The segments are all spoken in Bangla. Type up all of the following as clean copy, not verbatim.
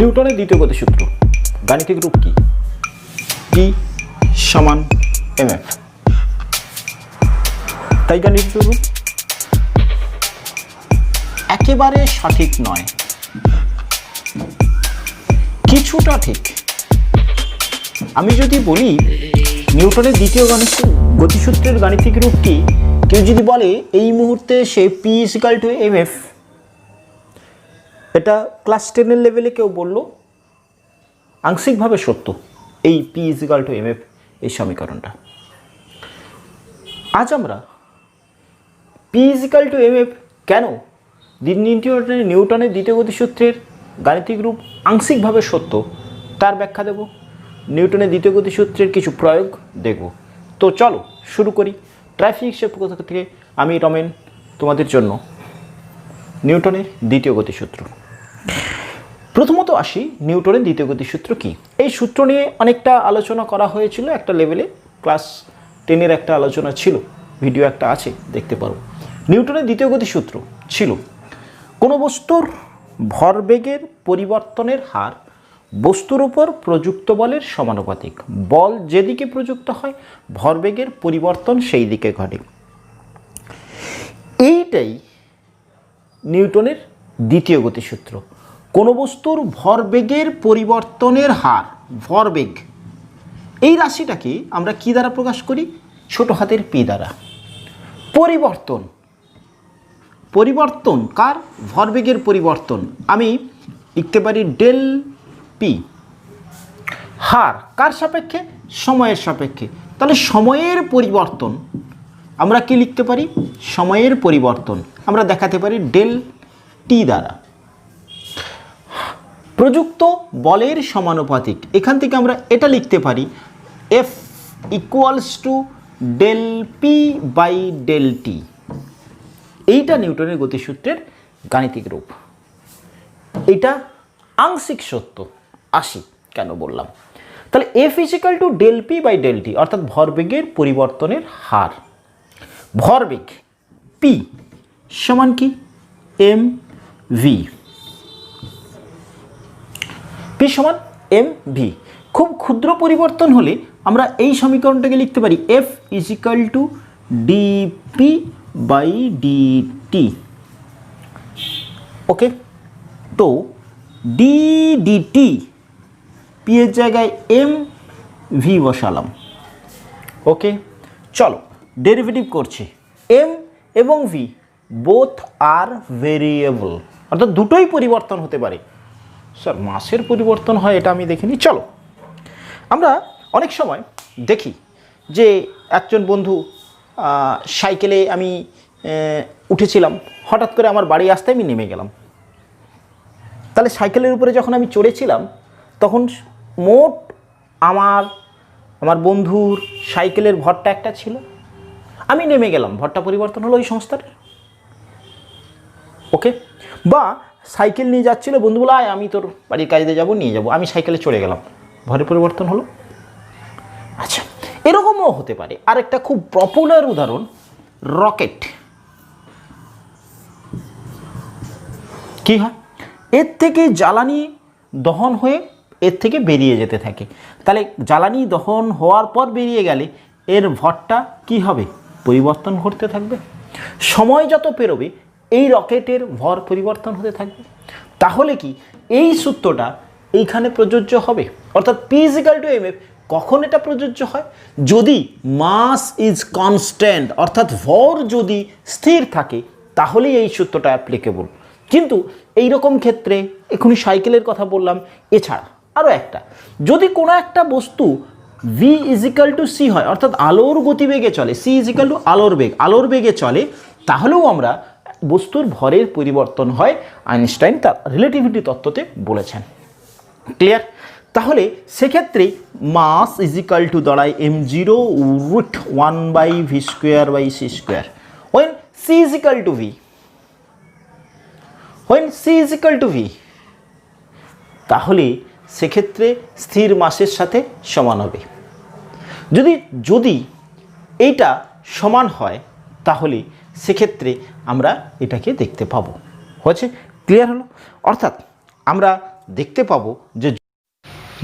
নিউটনের দ্বিতীয় গতিসূত্র গাণিতিক রূপ কি? ই সমান mf। তাই গাণিতিক রূপ একেবারে সঠিক নয়, কিছুটা ঠিক। আমি যদি বলি নিউটনের দ্বিতীয় গতিসূত্রের গাণিতিক রূপ কি, কেউ যদি বলে এই মুহূর্তে সে পি ইজিক্যাল টু mf, এটা ক্লাস 10 লেভেলে কেউ বলল, আংশিকভাবে সত্য এই পি ইজিক্যাল টু mf এই সমীকরণটা। আজ আমরা পি ইজিক্যাল টু mf কেন নিউটনের দ্বিতীয় গতিসূত্রের গাণিতিক রূপ আংশিকভাবে সত্য তার ব্যাখ্যা দেব, নিউটনের দ্বিতীয় গতিসূত্রের কিছু প্রয়োগ দেখব। তো চলো শুরু করি। ট্রাফিক্সের পক্ষ থেকে আমি রমেন তোমাদের জন্য নিউটনের দ্বিতীয় গতিসূত্র। প্রথমত আসি নিউটনের দ্বিতীয় গতিসূত্র কি। এই সূত্র নিয়ে অনেকটা আলোচনা করা হয়েছিল একটা লেভেলে, ক্লাস 10 একটা আলোচনা ছিল, ভিডিও একটা আছে দেখতে পারো। নিউটনের দ্বিতীয় গতিসূত্র ছিল কোনো বস্তুর ভরবেগের পরিবর্তনের হার বস্তুর উপর প্রযুক্ত বলের সমানুপাতিক। বল যেদিকে প্রযুক্ত হয় ভরবেগের পরিবর্তন সেই দিকে ঘটে। এইটাই নিউটনের দ্বিতীয় গতিসূত্র। কোনো বস্তুর ভরবেগের পরিবর্তনের হার, ভরবেগ, এই রাশিটাকে আমরা কি দ্বারা প্রকাশ করি? ছোট হাতের পি দ্বারা। পরিবর্তন, পরিবর্তন কার? ভরবেগের পরিবর্তন। আমি লিখতে পারি ডেল পি। হার কার সাপেক্ষে? সময়ের সাপেক্ষে। তাহলে সময়ের পরিবর্তন আমরা কি লিখতে পারি? সময়ের পরিবর্তন আমরা দেখাতে পারি ডেল টি দ্বারা। প্রযুক্ত বলের সমানুপাতিক, এখান থেকে আমরা এটা লিখতে পারি F equals to del P by del T. এইটা নিউটনের গতিসূত্রের গাণিতিক রূপ। এটা আংশিক সত্য। আসি কেন বললাম, তাহলে F equal to del P by del T, অর্থাৎ ভরবেগের পরিবর্তনের হার। ভরবেগ পি সমান কি? M V. পি সমান এম ভি। খুব ক্ষুদ্র পরিবর্তন হলে আমরা এই সমীকরণটাকে লিখতে পারি F equal to DP by DT. Okay, তো ডি ডিটি পি এর জায়গায় এম ভি বসালাম। ওকে, চলো ডেরিভেটিভ করছি। এম এবং ভি বোথ আর ভেরিয়েবল, অর্থাৎ দুটোই পরিবর্তন হতে পারে। স্যার মাসের পরিবর্তন হয় এটা আমি দেখিনি। চলো আমরা অনেক সময় দেখি যে একজন বন্ধু সাইকেলে আমি উঠেছিলাম, হঠাৎ করে আমার বাড়ি আসতে আমি নেমে গেলাম। তাহলে সাইকেলের উপরে যখন আমি চড়েছিলাম তখন মোট আমার বন্ধুর সাইকেলের ভরটা একটা ছিল, আমি নেমে গেলাম, ভরটা পরিবর্তন হলো ওই সংস্থার। ওকে, বা সাইকেল নিয়ে যাচ্ছিল, বন্ধু বলে আয় আমি তোর বাড়ির কাজে যাবো, নিয়ে যাবো, আমি সাইকেলে চড়ে গেলাম, ভরের পরিবর্তন হলো। আচ্ছা, এরকমও হতে পারে। আর একটা খুব পপুলার উদাহরণ রকেট। কি হয়? এর থেকে জ্বালানি দহন হয়ে এর থেকে বেরিয়ে যেতে থাকে। তাহলে জ্বালানি দহন হওয়ার পর বেরিয়ে গেলে এর ভরটা কি হবে? পরিবর্তন ঘটতে থাকবে। সময় যত পেরোবে এই রকেটের ভর পরিবর্তন হতে থাকবে। তাহলে কি এই সূত্রটা এইখানে প্রযোজ্য হবে? অর্থাৎ P equal to M F কখন এটা প্রযোজ্য হয়? যদি মাস ইজ কনস্ট্যান্ট, অর্থাৎ ভর যদি স্থির থাকে তাহলেই এই সূত্রটা অ্যাপ্লিকেবল। কিন্তু এই রকম ক্ষেত্রে এখনই সাইকেলের কথা বললাম, এছাড়া আরও একটা, যদি কোনো একটা বস্তু ভি ইজিক্যাল টু সি হয়, অর্থাৎ আলোর গতিবেগে চলে, সি ইজিক্যাল টু আলোর বেগে চলে, তাহলেও আমরা বস্তুর ভরের পরিবর্তন হয়। আইনস্টাইন তার রিলেটিভিটি তত্ত্বতে বলেছেন। ক্লিয়ার? তাহলে সেক্ষেত্রে মাস ইজিক্যাল টু দাঁড়ায় m0 root 1 by V square by C square when C equal to V. when c is equal to v, তাহলে সেক্ষেত্রে স্থির মাসের সাথে সমান হবে। যদি এইটা সমান হয় তাহলে সেক্ষেত্রে আমরা এটাকে দেখতে পাবো। হয়েছে? ক্লিয়ার হলো? অর্থাৎ আমরা দেখতে পাবো যে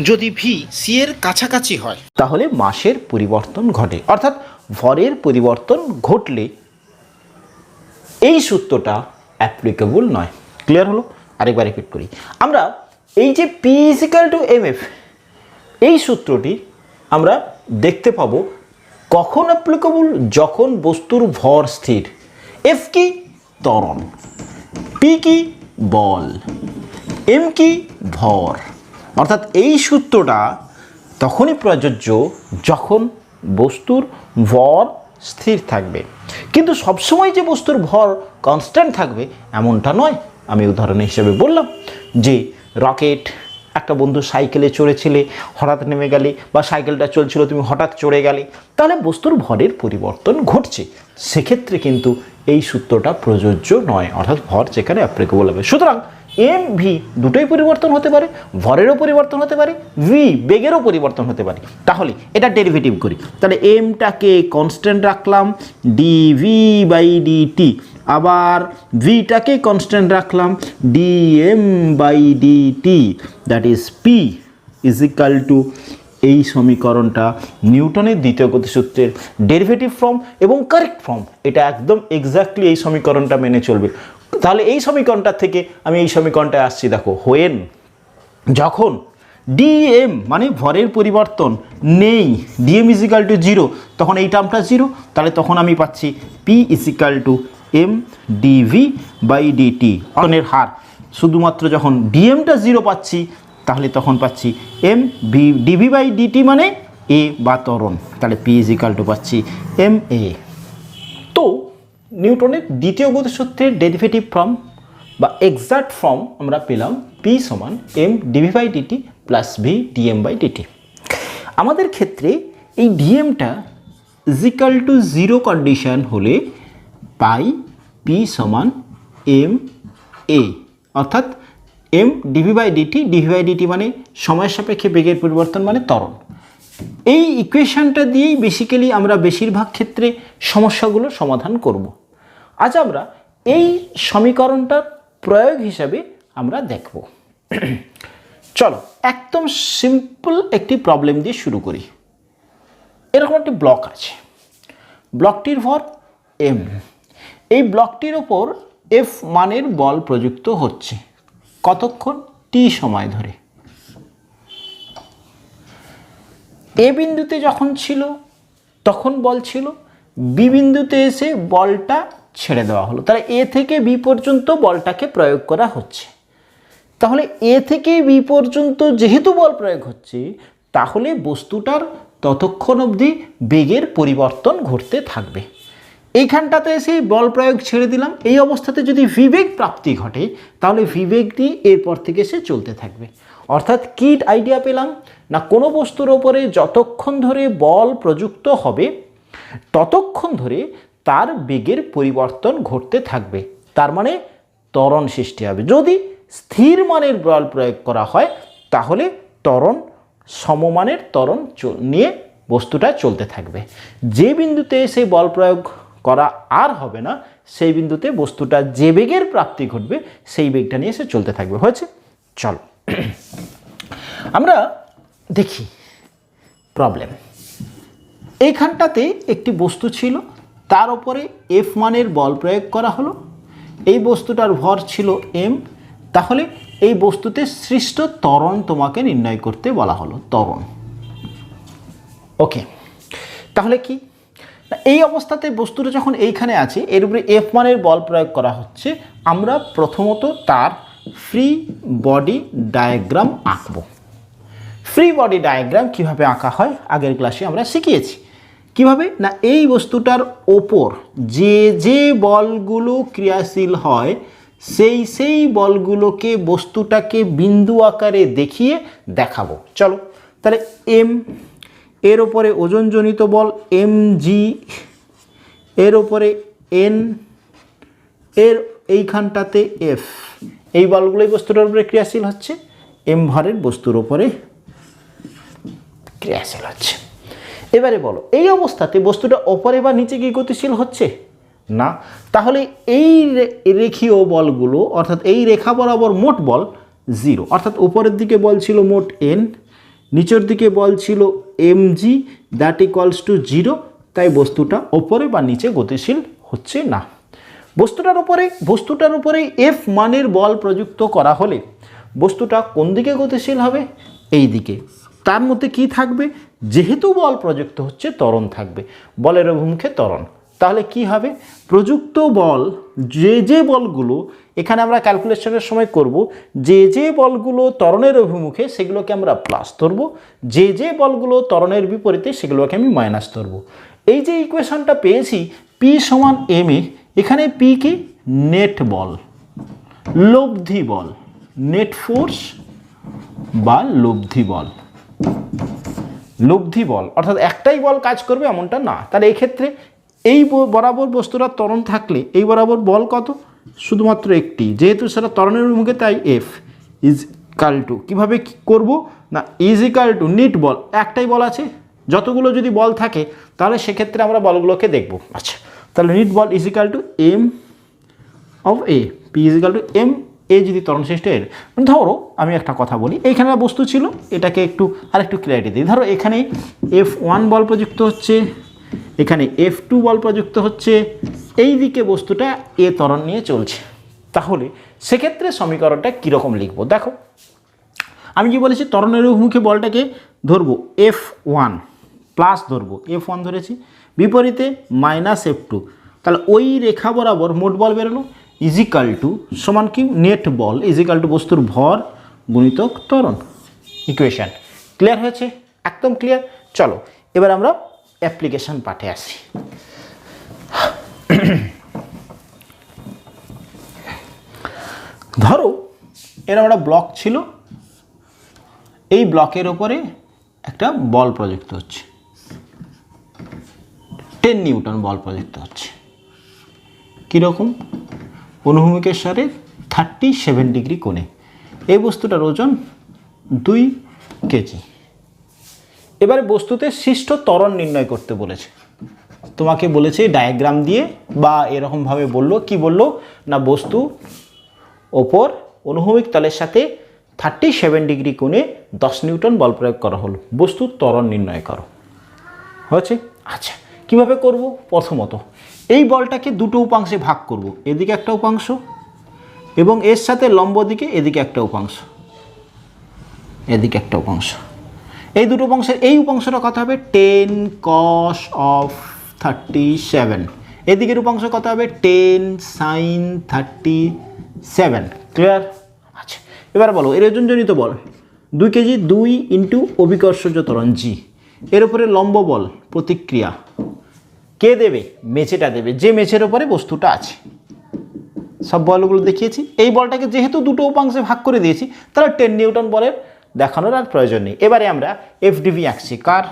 যদি ভি সি এর কাছাকাছি হয় তাহলে মাসের পরিবর্তন ঘটে, অর্থাৎ ভরের পরিবর্তন ঘটলে এই সূত্রটা অ্যাপ্লিকেবল নয়। ক্লিয়ার হলো? আরেকবার রিপিট করি, আমরা এই যে P equal to M F এই সূত্রটি আমরা দেখতে পাবো কখন অ্যাপ্লিকেবল, যখন বস্তুর ভর স্থির, এফ কি ত্বরণ, পি কি বল, এম কি ভর। অর্থাৎ এই সূত্রটা তখনই প্রযোজ্য যখন বস্তুর ভর স্থির থাকবে, কিন্তু সবসময় যে বস্তুর ভর কনস্ট্যান্ট থাকবে এমনটা নয়। আমি উদাহরণ হিসেবে বললাম যে রকেট, একটা বন্ধু সাইকেলে চড়েছিলে, হঠাৎ নেমে গেলে, বা সাইকেলটা চলছিল তুমি হঠাৎ চড়ে গেলে, তাহলে বস্তুর ভরের পরিবর্তন ঘটছে, সেক্ষেত্রে কিন্তু এই সূত্রটা প্রযোজ্য নয়, অর্থাৎ ভর যেখানে অ্যাপ্লিকেবল হবে। সুতরাং এম ভি দুটোই পরিবর্তন হতে পারে, ভরেরও পরিবর্তন হতে পারে, ভি বেগেরও পরিবর্তন হতে পারে। তাহলে এটা ডেরিভেটিভ করি, তাহলে এমটাকে কনস্ট্যান্ট রাখলাম ডিভি বাই ডিটি, আবার ভিটাকে কনস্ট্যান্ট রাখলাম D M by D T, that is P equal to এই সমীকরণটা নিউটনের দ্বিতীয় গতিসূত্রের ডেরিভেটিভ ফর্ম এবং কারেক্ট ফর্ম, এটা একদম এক্স্যাক্টলি এই সমীকরণটা মেনে চলবে। তাহলে এই সমীকরণটা থেকে আমি এই সমীকরণটায় আসছি, দেখো হোয়েন যখন ডিএম মানে ভরের পরিবর্তন নেই, ডিএম ইজিক্যাল টু জিরো, তখন এই টার্মটা জিরো, তাহলে তখন আমি পাচ্ছি P equal to M DV by DT, অনের হার শুধুমাত্র যখন ডিএমটা জিরো পাচ্ছি তাহলে তখন পাচ্ছি M V DV by DT মানে এ বা ত্বরণ, তাহলে পি ইজিক্যাল টু পাচ্ছি এম এ। তো নিউটনের দ্বিতীয় গতিসূত্রের ডেরিভেটিভ ফর্ম বা এক্সাক্ট ফর্ম আমরা পেলাম পি সমান M DV by DT plus V DM by DT. আমাদের ক্ষেত্রে এই ডিএমটা ইজিক্যাল টু জিরো কন্ডিশন হলে পাই পি সমান এম এ, অর্থাৎ এম ডিভি বাই ডিটি মানে সময়ের সাপেক্ষে বেগের পরিবর্তন মানে ত্বরণ। এই ইকুয়েশনটা দিয়েই বেসিক্যালি আমরা বেশিরভাগ ক্ষেত্রে সমস্যাগুলো সমাধান করব। আজ আমরা এই সমীকরণটার প্রয়োগ হিসাবে আমরা দেখব। চলো একদম সিম্পল একটি প্রবলেম দিয়ে শুরু করি। এরকম একটি ব্লক আছে, ব্লকটির ভর এম, এই ব্লকটির ওপর এফ মানের বল প্রযুক্ত হচ্ছে কতক্ষণ? টি সময় ধরে। এ বিন্দুতে যখন ছিল তখন বল ছিল, বি বিন্দুতে এসে বলটা ছেড়ে দেওয়া হলো, তাহলে এ থেকে বি পর্যন্ত বলটাকে প্রয়োগ করা হচ্ছে। তাহলে এ থেকে বি পর্যন্ত যেহেতু বল প্রয়োগ হচ্ছে, তাহলে বস্তুটার ততক্ষণ অবধি বেগের পরিবর্তন ঘটতে থাকবে। এইখানটাতে এসে বল প্রয়োগ ছেড়ে দিলাম, এই অবস্থাতে যদি বিবেগ প্রাপ্তি ঘটে তাহলে বিবেগটি এরপর থেকে সে চলতে থাকবে। অর্থাৎ কি আইডিয়া পেলাম না, কোনো বস্তুর ওপরে যতক্ষণ ধরে বল প্রযুক্ত হবে ততক্ষণ ধরে তার বেগের পরিবর্তন ঘটতে থাকবে, তার মানে ত্বরণ সৃষ্টি হবে। যদি স্থির মানের বল প্রয়োগ করা হয় তাহলে ত্বরণ সমমানের ত্বরণ নিয়ে বস্তুটা চলতে থাকবে। যে বিন্দুতে সেই বল প্রয়োগ করা আর হবে না, সেই বিন্দুতে বস্তুটা যে বেগের প্রাপ্তি ঘটবে সেই বেগটা নিয়ে সে চলতে থাকবে। হয়েছে? চলো আমরা দেখি প্রবলেম। এইখানটাতে একটি বস্তু ছিল, তার উপরে এফ মানের বল প্রয়োগ করা হলো, এই বস্তুটার ভর ছিল এম, তাহলে এই বস্তুতে সৃষ্ট ত্বরণ তোমাকে নির্ণয় করতে বলা হলো, ত্বরণ। ওকে, তাহলে কি এই অবস্থাতে বস্তুটা যখন এইখানে আছে, এর উপরে এফ মানের বল প্রয়োগ করা হচ্ছে, আমরা প্রথমত তার ফ্রি বডি ডায়াগ্রাম আঁকব। ফ্রি বডি ডায়াগ্রাম কিভাবে আঁকা হয় আগের ক্লাসে আমরা শিখিয়েছি। কিভাবে না, এই বস্তুটার ওপর যে যে বলগুলো ক্রিয়াশীল হয় সেই বলগুলোকে বস্তুটাকে বিন্দু আকারে দেখিয়ে দেখাবো। চলো তাহলে এম, এর ওপরে ওজনজনিত বল এম জি, এর ওপরে এন, এর এইখানটাতে এফ, এই বলগুলোই বস্তুটার উপরে ক্রিয়াশীল হচ্ছে, এম ভরের বস্তুর ওপরে ক্রিয়াশীল হচ্ছে। এবারে বলো, এই অবস্থাতে বস্তুটা ওপরে বা নিচে কি গতিশীল হচ্ছে না, তাহলে এই রেখীয় বলগুলো অর্থাৎ এই রেখা বরাবর মোট বল 0, অর্থাৎ উপরের দিকে বল ছিল মোট n, নিচের দিকে বল ছিল mg দ্যাট ইকুয়ালস টু 0, তাই বস্তুটা ওপরে বা নিচে গতিশীল হচ্ছে না। বস্তুটার উপরে F মানের বল প্রযুক্ত করা হলে বস্তুটা কোন দিকে গতিশীল হবে? এই দিকে। তার মধ্যে কি থাকবে? যেহেতু বল প্রযুক্ত হচ্ছে ত্বরণ থাকবে, বলের অভিমুখে ত্বরণ। তাহলে কি হবে? প্রযুক্ত বল যে বলগুলো এখানে আমরা ক্যালকুলেশনের সময় করব, যে বলগুলো ত্বরণের অভিমুখে সেগুলোকে আমরা প্লাস ধরবো, যে বলগুলো ত্বরণের বিপরীতে সেগুলোকে আমি মাইনাস ধরবো। এই যে ইকুয়েশনটা পেয়েছি P সমান m এ, এখানে P কি? নেট বল, লব্ধি বল, নেট ফোর্স বা লব্ধি বল। লব্ধি বল অর্থাৎ একটাই বল কাজ করবে এমনটা না। তাহলে এই ক্ষেত্রে এই বরাবর বস্তুটা ত্বরণ থাকলে এই বরাবর বল কত? শুধুমাত্র একটি, যেহেতু সেটা ত্বরণের অভিমুখে তাই F ইজ ইকাল টু, কীভাবে করবো না, ইজ ইকাল টু নিট বল, একটাই বল আছে, যতগুলো যদি বল থাকে তাহলে সেক্ষেত্রে আমরা বলগুলোকে দেখব। আচ্ছা, তাহলে নিট বল is equal to M of A, P is equal to M A যদি ত্বরণ সৃষ্ট এর। ধরো আমি একটা কথা বলি, এইখানে বস্তু ছিল, এটাকে আরেকটু ক্লিয়ারিটি দিই। ধরো এখানে F1 বল প্রযুক্ত হচ্ছে, এখানে F2 বল প্রযুক্ত হচ্ছে, এই দিকে বস্তুটা এ ত্বরণ নিয়ে চলছে। তাহলে সেক্ষেত্রে সমীকরণটা কীরকম লিখবো? দেখো, আমি কি বলেছি? ত্বরণের অভিমুখে বলটাকে ধরবো F1 প্লাস ধরবো, F1 ধরেছি, বিপরীতে মাইনাস F2। তাহলে ওই রেখা বরাবর মোট বল বেরোলো ইজিক্যাল টু সমান কি? নেট বল ইজিক্যাল টু বস্তুর ভর গুণিতক ত্বরণ। ইকুয়েশন ক্লিয়ার হয়েছে? একদম ক্লিয়ার। চলো এবার আমরা অ্যাপ্লিকেশন পাঠে আসি। ধরো এর একটা ব্লক ছিল, এই ব্লকের ওপরে একটা বল প্রযুক্ত হচ্ছে, 10 নিউটন বল প্রযুক্ত হচ্ছে। কীরকম? অনুভূমিকের সাথে 37 ডিগ্রি কোণে। এই বস্তুটার ওজন 2 কেজি। এবারে বস্তুতে সৃষ্ট ত্বরণ নির্ণয় করতে বলেছে। তোমাকে বলেছে ডায়াগ্রাম দিয়ে বা এরকমভাবে বললো, কি বললো না, বস্তু ওপর অনুভূমিক তলের সাথে 37 ডিগ্রি কোণে 10 নিউটন বল প্রয়োগ করা হলো, বস্তুর ত্বরণ নির্ণয় করো। হয়েছে? আচ্ছা, কিভাবে করব? প্রথমত এই বলটাকে দুটো উপাংশে ভাগ করব, এদিকে একটা উপাংশ এবং এর সাথে লম্ব দিকে এদিকে একটা উপাংশ, এদিকে একটা উপাংশ। এই দুটো উপাংশের এই উপাংশটা কত হবে? 10 cos of 37। এদিকের উপাংশ কত হবে? 10 sin 37। ক্লিয়ার? আচ্ছা, এবার বলো এর ওজনজনিত বল 2 কেজি, 2 ইন্টু অভিকর্ষজ ত্বরণ জি, এর উপরে লম্ব বল প্রতিক্রিয়া কে দেবে? মেঝেটা দেবে, যে মেঝের ওপরে বস্তুটা আছে। সব বলগুলো দেখিয়েছি। এই বলটাকে যেহেতু দুটো উপাংশে ভাগ করে দিয়েছি, তাহলে 10 নিউটন বলের দেখানোর আর প্রয়োজন নেই। এবারে আমরা FDV আঁকছি। কার?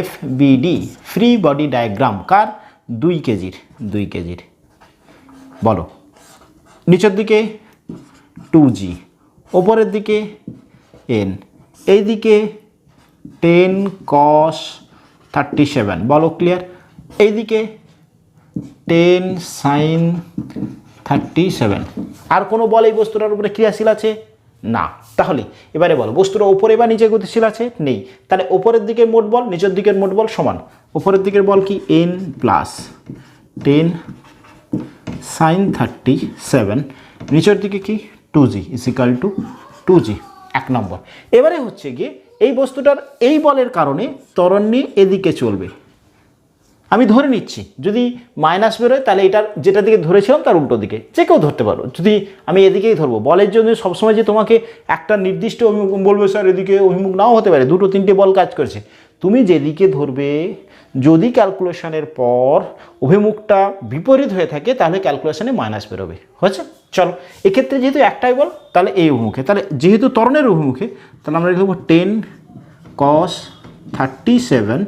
FBD, free body diagram. কার? 2 কেজির। বলো, নিচের দিকে 2G, ওপরের দিকে N, এই দিকে 10 cos 37। বলো ক্লিয়ার? এইদিকে 10 sin 37। আর কোনো বল এই বস্তুটার উপরে ক্রিয়াশীল আছে? না। তাহলে এবারে বলো বস্তুটা ওপরে বা নিচে গতিশীল আছে? নেই। তাহলে ওপরের দিকের মোট বল নিচের দিকের মোট বল সমান। ওপরের দিকের বল কি? n প্লাস 10 sin 37, নিচের দিকে কি? 2G is equal two 2G। 1 নম্বর। এবারে হচ্ছে গিয়ে এই বস্তুটার এই বলের কারণে ত্বরণ নিয়ে এদিকে চলবে। আমি ধরে নিচ্ছি যদি মাইনাস বেরোয় তাহলে এটার যেটা দিকে ধরেছিলাম তার উল্টো দিকে, যে কেউ ধরতে পারো। যদি আমি এদিকেই ধরবো, বলের জন্য সবসময় যে তোমাকে একটা নির্দিষ্ট অভিমুখ বলবে স্যার এদিকে অভিমুখ নাও হতে পারে, 2-3টে বল কাজ করছে, তুমি যেদিকে ধরবে যদি ক্যালকুলেশনের পর অভিমুখটা বিপরীত হয়ে থাকে তাহলে ক্যালকুলেশনে মাইনাস বেরোবে। হয়েছে? চলো, এক্ষেত্রে যেহেতু একটাই বল তাহলে এই অভিমুখে, তাহলে যেহেতু ত্বরণের অভিমুখে তাহলে আমরা লিখব 10 cos 37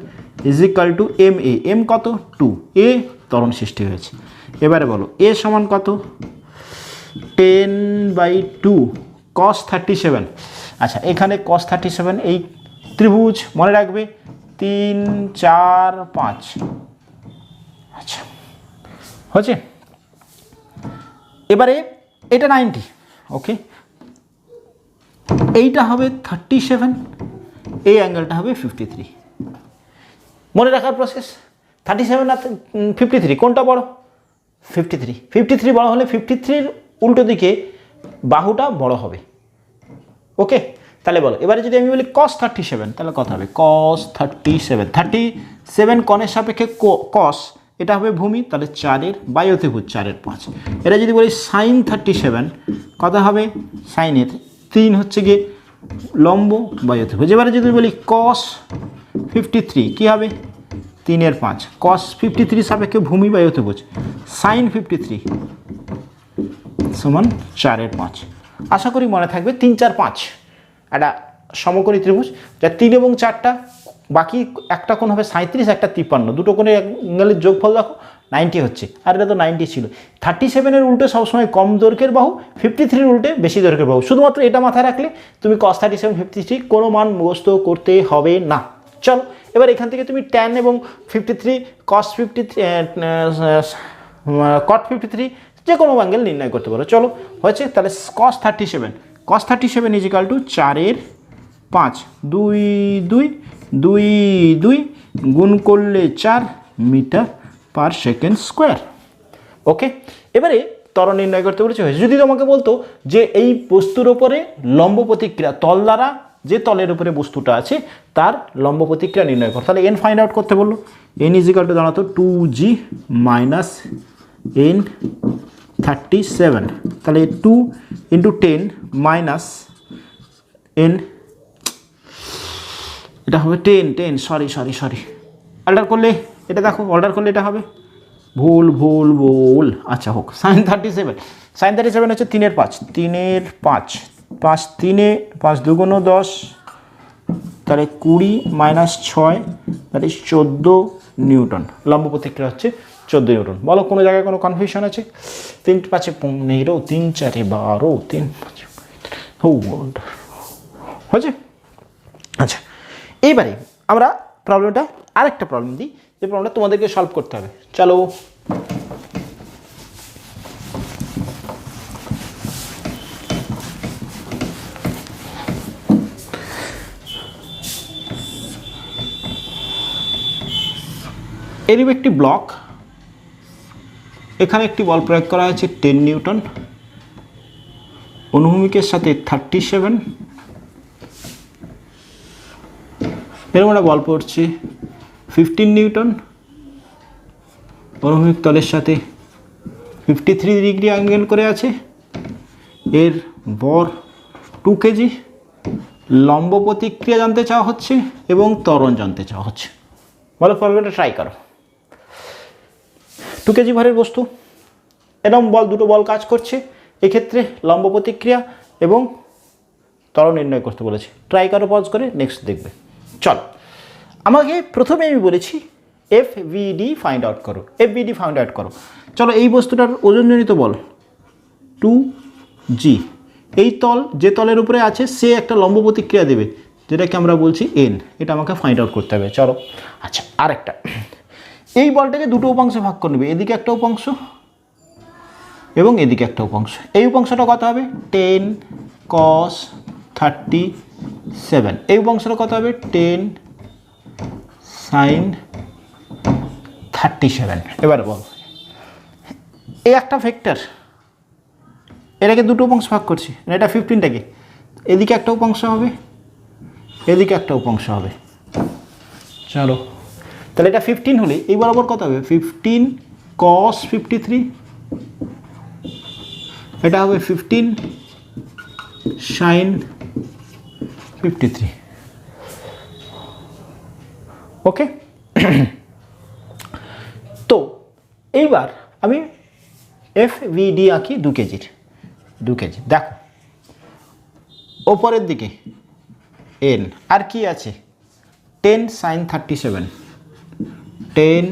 is equal to M A. M কত? 2। এ ত্বরণ সৃষ্টি হয়েছে। এবারে বলো এ সমান কত? 10/2 cos 37। আচ্ছা, এখানে cos 37 এই ত্রিভুজ মনে রাখবে 3, 4, 5। আচ্ছা, হয়েছে? এবারে এটা 90। ওকে, এইটা হবে 37, এই অ্যাঙ্গেলটা হবে 53। মনে রাখার প্রসেস, 37 আর 53 কোনটা বড়? 53। 53 বড় হলে 53-র উল্টো দিকে বাহুটা বড় হবে। ওকে, তাহলে বলো এবারে যদি আমি বলি cos 37, তাহলে কত হবে? cos 37, 37 কনের সাপেক্ষে cos, এটা হবে ভূমি, তাহলে 4-এর বায়ুতে-ভুজ 4-এর 5। এটা যদি বলি sin 37, কত হবে? সাইনের 3 হচ্ছে গিয়ে লম্ব বায়ুতে-ভুজ। এবারে যদি বলি cos 53 কি হবে? 3-এর 5, cos 53 সাপেক্ষে ভূমি বায়ুতে-ভুজ, sin 53 সমান 4-এর 5। আশা করি মনে থাকবে 3 4 5 একটা সমকোণী ত্রিভুজ, যা 3 এবং 4টা, বাকি একটা কোণ হবে 37, একটা 53, দুটো কোণের অ্যাঙ্গেলের যোগফল দেখো 90 হচ্ছে, আর এটা তো 90 ছিল। 37-এর উল্টে সবসময় কম দৈর্ঘ্যের বাহু, 53-এর উল্টে বেশি দৈর্ঘ্যের বাহু। শুধুমাত্র এটা মাথায় রাখলে তুমি cos 37 53 কোনো মান মুখস্থ করতে হবে না। চলো এবার এখান থেকে তুমি tan এবং 53 cos 53 cot 53 যে কোনো অ্যাঙ্গেল নির্ণয় করতে পারো। চলো হয়েছে, তাহলে cos 37, cos 37 ইজিক্যাল টু 4-এর 5, 2 2 2 2 গুণ করলে 4 মিটার পার সেকেন্ড স্কোয়ার। ওকে, এবারে ত্বরণ নির্ণয় করতে বলেছে। যদি তোমাকে বলতো যে এই বস্তুর ওপরে লম্ব প্রতিক্রিয়া, তল দ্বারা যে তলের উপরে বস্তুটা আছে তার লম্ব প্রতিক্রিয়া নির্ণয় করো, তাহলে n ফাইন্ড আউট করতে বললো। n ইজিক্যাল টু দাঁড়াতো 2g মাইনাস n 37, তাহলে 2 ইন্টু 10 মাইনাস n, এটা হবে 10 সরি অল্টার করলে এটা দেখো, অল্টার করলে এটা হবে ভুল, আচ্ছা হোক। sin 37 হচ্ছে 3-এর 5, 3-এর 5, 5 3-এ 5 2 10, তাহলে 20 মাইনাস 6, তাহলে 14 নিউটন। লম্ব প্রতিক্রিয়া হচ্ছে 14 নিউটন। বলো কোনো জায়গায় কোনো কনফিউশন আছে? 3 5 15, 3 4 12, 3 5 হয়েছে। আচ্ছা, এইবারে আমরা প্রবলেমটা আরেকটা প্রবলেম দিই, যে প্রবলেমটা তোমাদেরকে সলভ করতে হবে। চলো এরই একটি ব্লক, এখানে একটি বল প্রয়োগ করা হয়েছে 10 নিউটন, অনুভূমিকের সাথে 37, এরকম একটা বল পড়ছে 15 নিউটন, অনুভূমিক তলের সাথে 53 ডিগ্রি অ্যাঙ্গেল করে আছে, এর ভর 2 কেজি, লম্ব প্রতিক্রিয়া জানতে চাওয়া হচ্ছে এবং ত্বরণ জানতে চাওয়া হচ্ছে। বলো প্রবলেমটা ট্রাই করো। 2 কেজি ভরের বস্তু, এরকম বল, দুটো বল কাজ করছে, এক্ষেত্রে লম্ব প্রতিক্রিয়া এবং ত্বরণ নির্ণয় করতে বলেছে। ট্রাই করো, পজ করে নেক্সট দেখবে। চলো, আমাকে প্রথমে আমি বলেছি FVD ফাইন্ড আউট করো, FVD ফাইন্ড আউট করো। চলো, এই বস্তুটার ওজনজনিত বল 2g, এই তল যে তলের উপরে আছে সে একটা লম্ব প্রতিক্রিয়া দেবে, যেটাকে আমরা বলছি n, এটা আমাকে ফাইন্ড আউট করতে হবে। চলো, আচ্ছা আরেকটা, এই বলটাকে দুটো উপাংশে ভাগ করে নেবে, এদিকে একটা উপাংশ এবং এদিকে একটা উপাংশ। এই উপাংশটা কত হবে? 10 cos 37, এই উপাংশটা কত হবে? 10 sin 37। এবারে বল, এই একটা ভেক্টর, এটাকে দুটো উপাংশ ভাগ করছি, এটা 15টাকে, এদিকে একটা উপাংশ হবে, এদিকে একটা উপাংশ হবে। চলো, তাহলে এটা 15 হলে এই বরাবর কত হবে? 15 cos 53, এটা হবে 15 sin 53। ওকে, তো এইবার আমি FVD আঁকি 2 কেজির, 2 কেজি। দেখো ওপরের দিকে n, আর কি আছে? 10 sin 37, 10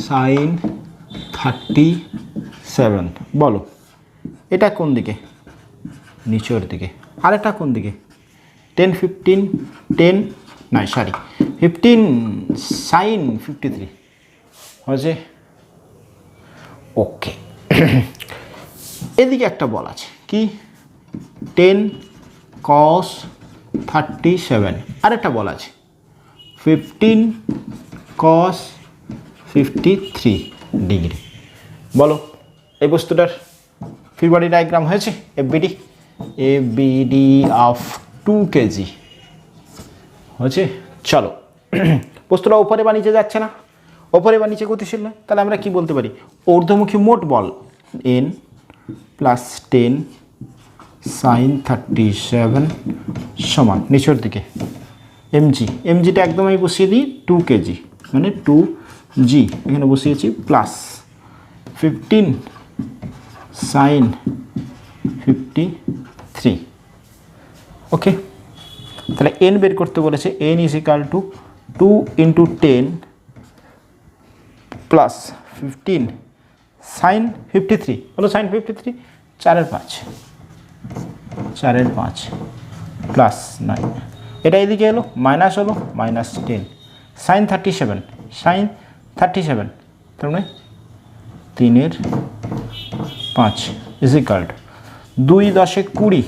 sin 37। বলো এটা কোন দিকে? নিচের দিকে। আর এটা কোন দিকে? 10 15 10 না সরি 15 sin 53 হয়েছে। ওকে, এদিকে একটা বল আছে কি? 10 cos 37, আরেকটা বল আছে 15 cos 53 ডিগ্রি। বলো এই বস্তুটার ফ্রি বডি ডায়াগ্রাম হয়েছে? এফবিডি অফ 2 কেজি হয়েছে। চলো বস্তুটা ওপরে বা নিচে যাচ্ছে না, ওপরে বা নিচে গতিশীল নয়, তাহলে আমরা কি বলতে পারি? ঊর্ধ্বমুখী মোট বল n প্লাস 10 sin 37 সমান নিচের দিকে mg, mgটা একদম আমি বসিয়ে দিই 2 কেজি, মানে 2g এখানে বসিয়েছি, প্লাস 15 sin 53। ওকে, তাহলে n বের করতে বলেছে, n is equal two 2 into 10 plus 15 sin 53, হলো sin 53 4-এর 5, 4-এর 5 প্লাস 9, এটা এদিকে এলো মাইনাস, হলো মাইনাস 10 sin 37, sin 37 তার মানে 3-এর 5 ইজ ইকাল টু 2 10 20,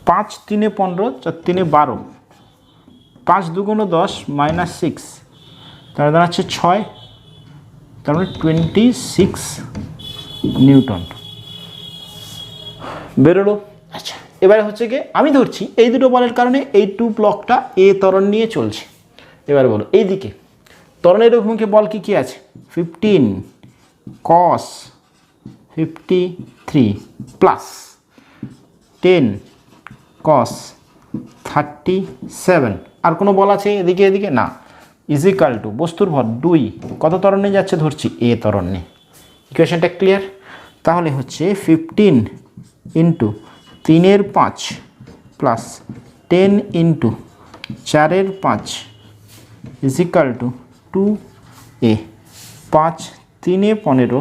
5 3 15, 4 3 12, 5 2 10 মাইনাস 6, তার দাঁড়াচ্ছে 6, তার মানে 26 নিউটন বেরোলো। আচ্ছা, এবারে হচ্ছে কি, আমি ধরছি এই দুটো বলের কারণে এই 2 ব্লকটা এ ত্বরণ নিয়ে চলছে। এবারে বলো এইদিকে ত্বরণের অভিমুখে বল কি কি আছে? 15 cos 53 প্লাস 10 cos 37, আর কোনো বল আছে এদিকে এদিকে না, ইজ ইকাল টু বস্তুর ভর 2 কত ত্বরণে যাচ্ছে ধরছি? এ ত্বরণে। ইকুয়েশনটা ক্লিয়ার? তাহলে হচ্ছে 15 ইন্টু 3-এর 5 প্লাস 10 ইন্টু 4-এর 5 ইজ ইকাল টু 2a, 5 3 15,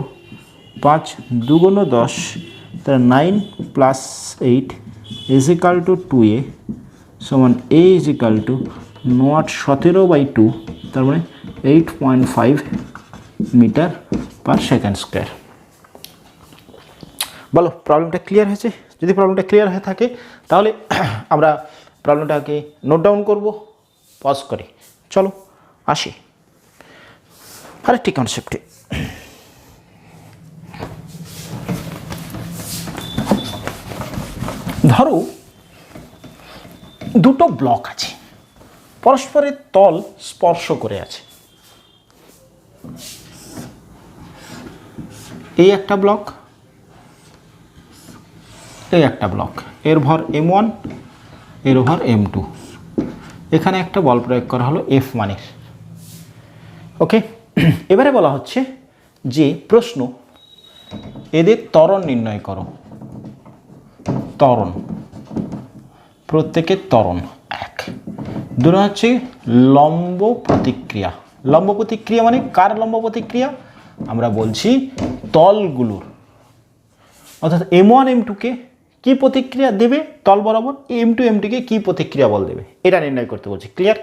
5 2 10, তার 9 plus 8 is equal to 2a সমান a ইজ ইকাল টু 0.17/2, তার মানে 8.5 মিটার পার সেকেন্ড স্কোয়ার। বলো প্রবলেমটা ক্লিয়ার হয়েছে? যদি প্রবলেমটা ক্লিয়ার হয়ে থাকে তাহলে আমরা প্রবলেমটাকে নোট ডাউন করব পজ করে। চলো আসি আরেকটি কনসেপ্টে। ধরো দুটো ব্লক আছে, পরস্পরের তল স্পর্শ করে আছে। এই একটা ব্লক, এই একটা ব্লক, এর ভর m1, এর ভর m2, এখানে একটা বল প্রয়োগ করা হলো F মানের। ওকে, এবারে বলা হচ্ছে যে প্রশ্ন এদের ত্বরণ নির্ণয় করো। ত্বরণ, প্রত্যেকের ত্বরণ 1। 2 হচ্ছে লম্ব প্রতিক্রিয়া। লম্ব প্রতিক্রিয়া মানে কার লম্ব প্রতিক্রিয়া? আমরা বলছি তলগুলোর, অর্থাৎ m1 m2কে কি প্রতিক্রিয়া দেবে তল বরাবর, m2 m2কে কি প্রতিক্রিয়া বল দেবে, এটা নির্ণয় করতে বলছি। ক্লিয়ার?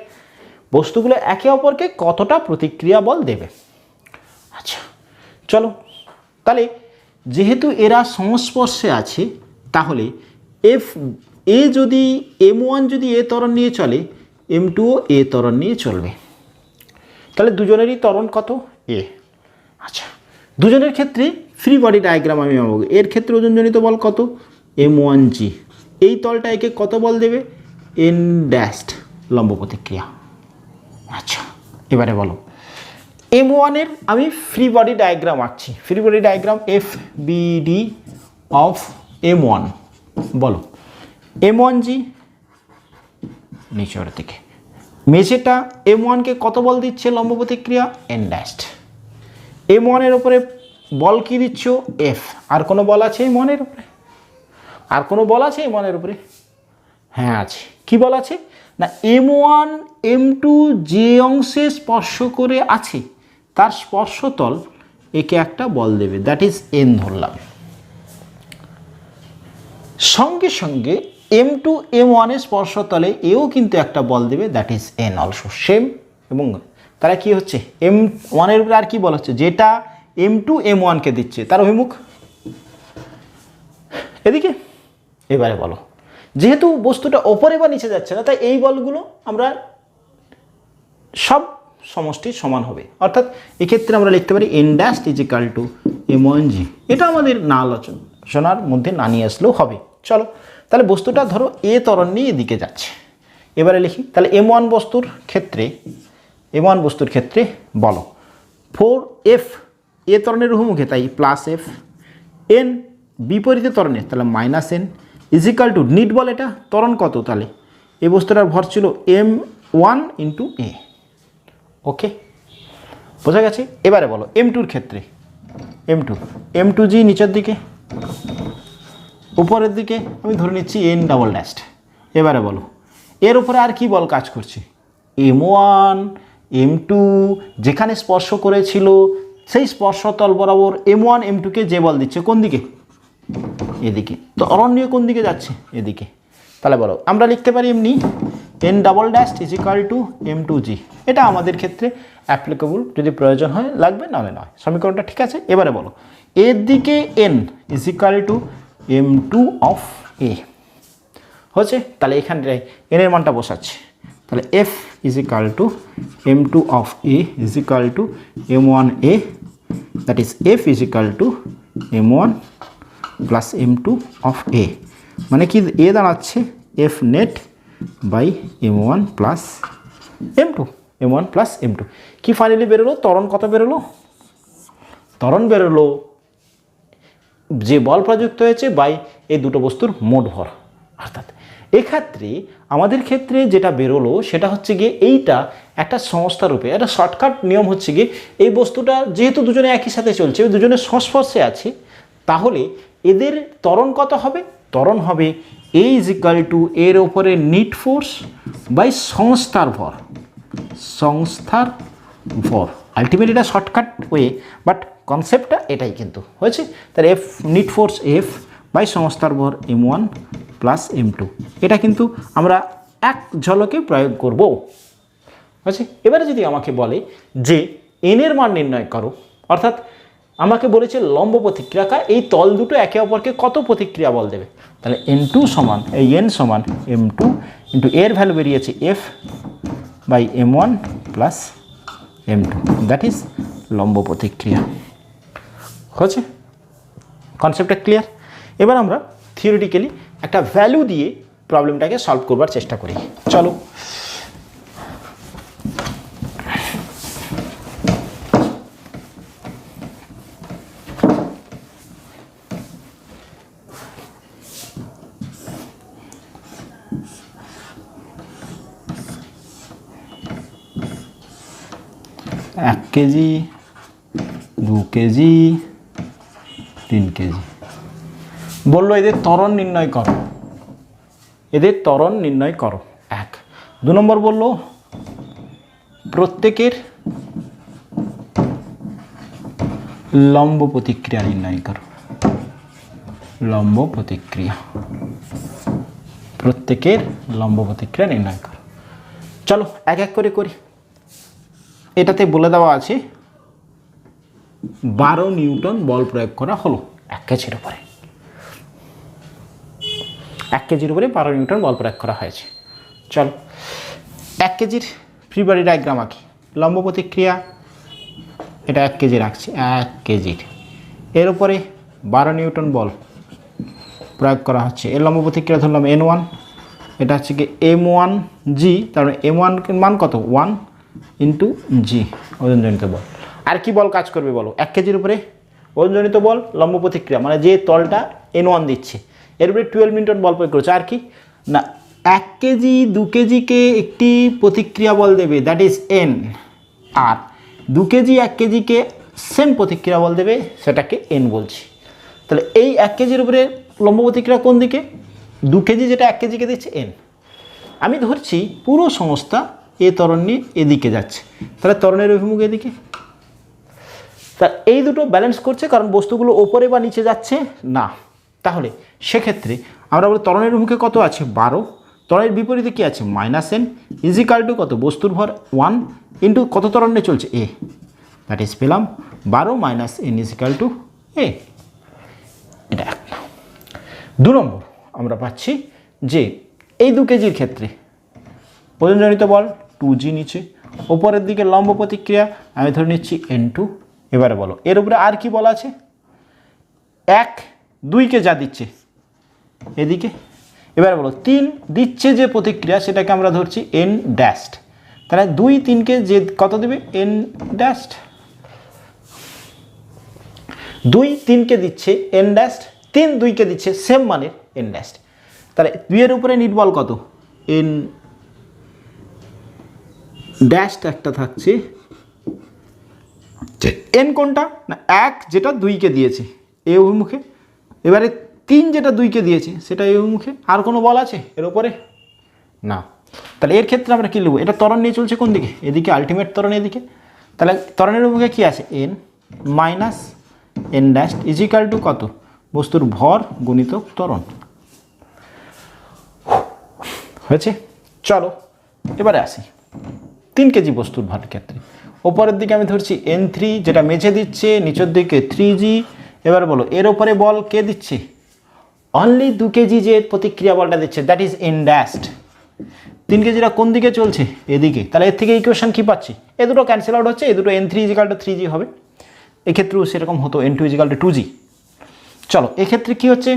বস্তুগুলো একে অপরকে কতটা প্রতিক্রিয়া বল দেবে। আচ্ছা চলো, তাহলে যেহেতু এরা সংস্পর্শে আছে, তাহলে এফ এ যদি m1 যদি এ ত্বরণ নিয়ে চলে, m2ও এ ত্বরণ নিয়ে চলবে। তাহলে দুজনেরই ত্বরণ কত? এ। আচ্ছা, দুজনের ক্ষেত্রে ফ্রি বডি ডায়াগ্রাম আমি পাবো। এর ক্ষেত্রে ওজনজনিত বল কত? m1g। এই তলটা একে কত বল দেবে? n ড্যাশড লম্ব প্রতিক্রিয়া। আচ্ছা, এবারে বলো m1 এর আমি ফ্রি বডি ডায়াগ্রাম আঁকছি। Free body diagram F BD of m1। বলো m1g নিচের দিকে, মেঝেটা m1কে কত বল দিচ্ছে লম্ব প্রতিক্রিয়া? n dashed. m1 এর উপরে বল কি দিচ্ছ? F। আর কোনো বল আছে m1 এর উপরে? আর কোনো বল আছে m1 এর উপরে? হ্যাঁ আছে। কি বল আছে না, m1 m2 যে অংশে স্পর্শ করে আছে তার স্পর্শতল একে একটা বল দেবে, দ্যাট ইজ n ধরলাম। সঙ্গে সঙ্গে m2 m1 এর স্পর্শতলে এও কিন্তু একটা বল দেবে, that is n also same. এবং তারা কি হচ্ছে m1 এর উপরে আর কি বল হচ্ছে, যেটা m2 m1 কে দিচ্ছে তার অভিমুখ এদিকে, এবারে বলো, যেহেতু বস্তুটা ওপরে বা নিচে যাচ্ছে না, তাই এই বলগুলো আমরা সব সমষ্টি সমান হবে। অর্থাৎ এক্ষেত্রে আমরা লিখতে পারি N dash is equal two m1g। এটা আমাদের না আলোচনার মধ্যে না নিয়ে আসলেও হবে। চলো তাহলে বস্তুটা ধরো এ ত্বরণ নিয়ে এদিকে যাচ্ছে। এবারে লিখি তাহলে m1 বস্তুর ক্ষেত্রে বলো 4f এ ত্বরণের অভিমুখে, তাই প্লাস এফ, এন বিপরীতে ত্বরণে তাহলে minus N is equal to net বল, এটা ত্বরণ কত, তাহলে এই বস্তুটার ভর ছিল m1 ইন্টু এ। ওকে, বোঝা গেছে। এবারে বলো m2-র ক্ষেত্রে m2g নিচের দিকে, উপরের দিকে আমি ধরে নিচ্ছি n ডাবল ড্যাশড। এবারে বলো এর উপরে আর কি বল কাজ করছে, m1 m2 যেখানে স্পর্শ করেছিল সেই স্পর্শতল বরাবর m1 m2কে যে বল দিচ্ছে কোন দিকে, এদিকে। ত্বরণ নিয়ে কোন দিকে যাচ্ছে, এদিকে। তাহলে বলো আমরা লিখতে পারি এমনি n double dash is equal two m2g। এটা আমাদের ক্ষেত্রে অ্যাপ্লিকেবল, যদি প্রয়োজন হয় লাগবে, নাহলে নয়। সমীকরণটা ঠিক আছে। এবারে বলো এর দিকে n is equal two m2 of a হচ্ছে, তাহলে এখানটায় n এর মানটা বসাচ্ছি। তাহলে f is equal two m2 of a is equal two m1a, that is f is equal two m1 plus m2 of a, মানে কি এ দাঁড়াচ্ছে f net by m1 plus m2 কি ফাইনালি বেরোলো, ত্বরণ কত বেরোলো, ত্বরণ বেরোলো যে বল প্রযুক্ত হয়েছে বাই এই দুটো বস্তুর মোট ভর। অর্থাৎ এক্ষেত্রে আমাদের ক্ষেত্রে যেটা বেরোলো সেটা হচ্ছে গিয়ে এইটা একটা সংস্থা রূপে একটা শর্টকাট নিয়ম হচ্ছে গিয়ে এই বস্তুটা যেহেতু দুজনে একই সাথে চলছে, দুজনের সংস্পর্শে আছে, তাহলে এদের ত্বরণ কত হবে, ত্বরণ হবে এ ইজ ইকাল টু এর ওপরে নিট ফোর্স বাই সংস্থার ভর। আলটিমেটলি এটা শর্টকাট ওয়ে, বাট কনসেপ্টটা এটাই কিন্তু হয়েছে। তাহলে F net force F by সংস্থার ভর m1 প্লাস m2, এটা কিন্তু আমরা এক ঝলকে প্রয়োগ করব। আচ্ছা, এবারে যদি আমাকে বলে যে এন এর মান নির্ণয় করো, অর্থাৎ আমাকে বলেছে লম্ব প্রতিক্রিয়া, এই তল দুটো একে অপরকে কত প্রতিক্রিয়া বল দেবে, তাহলে n2 সমান এই n সমান m2 ইন্টু এর ভ্যালু বেরিয়েছে f by m1 plus m2, that is লম্ব প্রতিক্রিয়া। হচ্ছে কনসেপ্টটা ক্লিয়ার। এবার আমরা থিওরিটিক্যালি একটা ভ্যালু দিয়ে প্রবলেমটাকে সলভ করবার চেষ্টা করি। চলো এক কেজি, 2 কেজি, 3 কেজি বললো এদের ত্বরণ নির্ণয় করো, এদের ত্বরণ নির্ণয় করো। 1। 2 নম্বর বললো প্রত্যেকের লম্ব প্রতিক্রিয়া নির্ণয় করো, লম্ব প্রতিক্রিয়া, প্রত্যেকের লম্ব প্রতিক্রিয়া নির্ণয় করো। চলো এক এক করে করি। এটাতে বলে দেওয়া আছে 12 নিউটন বল প্রয়োগ করা হলো 1 কেজির উপরে, 1 কেজির উপরে 12 নিউটন বল প্রয়োগ করা হয়েছে। চলো 1 কেজির ফ্রি বডি ডায়াগ্রাম আঁকি। লম্ব প্রতিক্রিয়া এটা 1 কেজি রাখছি, 1 কেজির এর উপরে 12 নিউটন বল প্রয়োগ করা হচ্ছে। এর লম্ব প্রতিক্রিয়া ধরলাম n1, এটা হচ্ছে কি m1g, তার মানে m1 মান কত 1 ইন্টু জি, ওজনজনিত বল। আর কি বল কাজ করবে বলো, 1 কেজির উপরে ওজনজনিত বল, লম্ব প্রতিক্রিয়া মানে যে তলটা n1 দিচ্ছে, এর উপরে 12 নিউটন বল প্রয়োগ করেছে। আর কি না, 1 কেজি 2 কেজিকে একটি প্রতিক্রিয়া বল দেবে, দ্যাট ইজ n, আর 2 কেজি 1 কেজিকে সেম প্রতিক্রিয়া বল দেবে, সেটাকে n বলছি। তাহলে এই 1 কেজির উপরে লম্ব প্রতিক্রিয়া কোন দিকে, 2 কেজি যেটা 1 কেজিকে দিচ্ছে n, আমি ধরছি পুরো সংস্থা এ ত্বরণ নিয়ে এদিকে যাচ্ছে, তাহলে ত্বরণের অভিমুখ এদিকে। তা এই দুটো ব্যালেন্স করছে, কারণ বস্তুগুলো ওপরে বা নিচে যাচ্ছে না। তাহলে সেক্ষেত্রে আমরা বলি ত্বরণের অভিমুখে কত আছে 12, ত্বরণের বিপরীতে কি আছে -n ইজিক্যাল টু কত, বস্তুর ভর 1 ইন্টু কত ত্বরণ নিয়ে চলছে a, দ্যাট ইজ পেলাম 12 - n ইজিক্যাল টু a। এটা 1। 2 নম্বর আমরা পাচ্ছি যে এই 2 কেজির ক্ষেত্রে ওজনজনিত বল 2g নিচে, ওপরের দিকে লম্ব প্রতিক্রিয়া আমি ধরে নিচ্ছি n2। এবারে বলো এর উপরে আর কি বলা আছে, 1 2কে যা দিচ্ছে এদিকে, এবারে বলো 3 দিচ্ছে যে প্রতিক্রিয়া সেটাকে আমরা ধরছি n ড্যাশড, তাহলে 2 3কে যে কত দেবে n ড্যাশড, 2 3কে দিচ্ছে n ড্যাশড, 3 2কে দিচ্ছে সেম মানের n ড্যাশড, তাহলে 2 এর উপরে নিট বল কত n ড্যাশড একটা থাকছে, n কোনটা না 1 যেটা 2কে দিয়েছে এই অভিমুখে, এবারে 3 যেটা 2কে দিয়েছে সেটা এই অভিমুখে, আর কোনো বল আছে এর উপরে না। তাহলে এর ক্ষেত্রে আমরা কি লিখব, এটা ত্বরণ নিয়ে চলছে কোন দিকে, এদিকে আলটিমেট ত্বরণ এদিকে, তাহলে ত্বরণের অভিমুখে কি আছে n minus n dashed equal to কত, বস্তুর ভর গুণিতক ত্বরণ। হয়েছে, চলো এবারে আসি 3 কেজি বস্তুর ভরের ক্ষেত্রে, ওপরের দিকে আমি ধরছি n3 যেটা মেঝে দিচ্ছে, নিচের দিকে 3g। এবার বলো এর উপরে বল কে দিচ্ছে, অনলি 2 কেজি যে প্রতিক্রিয়া বলটা দিচ্ছে দ্যাট ইজ n ড্যাশড। 3 কেজিটা কোন দিকে চলছে এদিকে, তাহলে এর থেকে ইকুয়েশন কি পাচ্ছি, এ দুটো ক্যান্সেল আউট হচ্ছে, এ দুটো n3 = 3g হবে, এক্ষেত্রেও সেরকম হতো n2 = 2g। চলো এক্ষেত্রে কি হচ্ছে,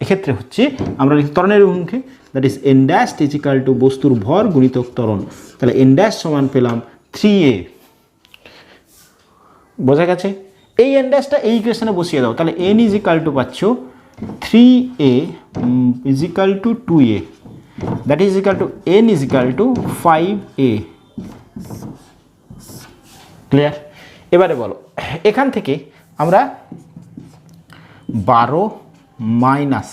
এক্ষেত্রে হচ্ছে আমরা লিখি ত্বরণের অভিমুখে that is n dashed equal to বস্তুর ভর গুণিতক ত্বরণ, তাহলে n ড্যাশ সমান পেলাম 3a। বোঝা গেছে, এই n ড্যাশটা এই ইকুয়েশনে বসিয়ে দাও, তাহলে n ইজিক্যাল টু পাচ্ছ 3a equal to 2a, that is equal to n equal to 5a। Clear, এবারে বলো এখান থেকে আমরা 12 minus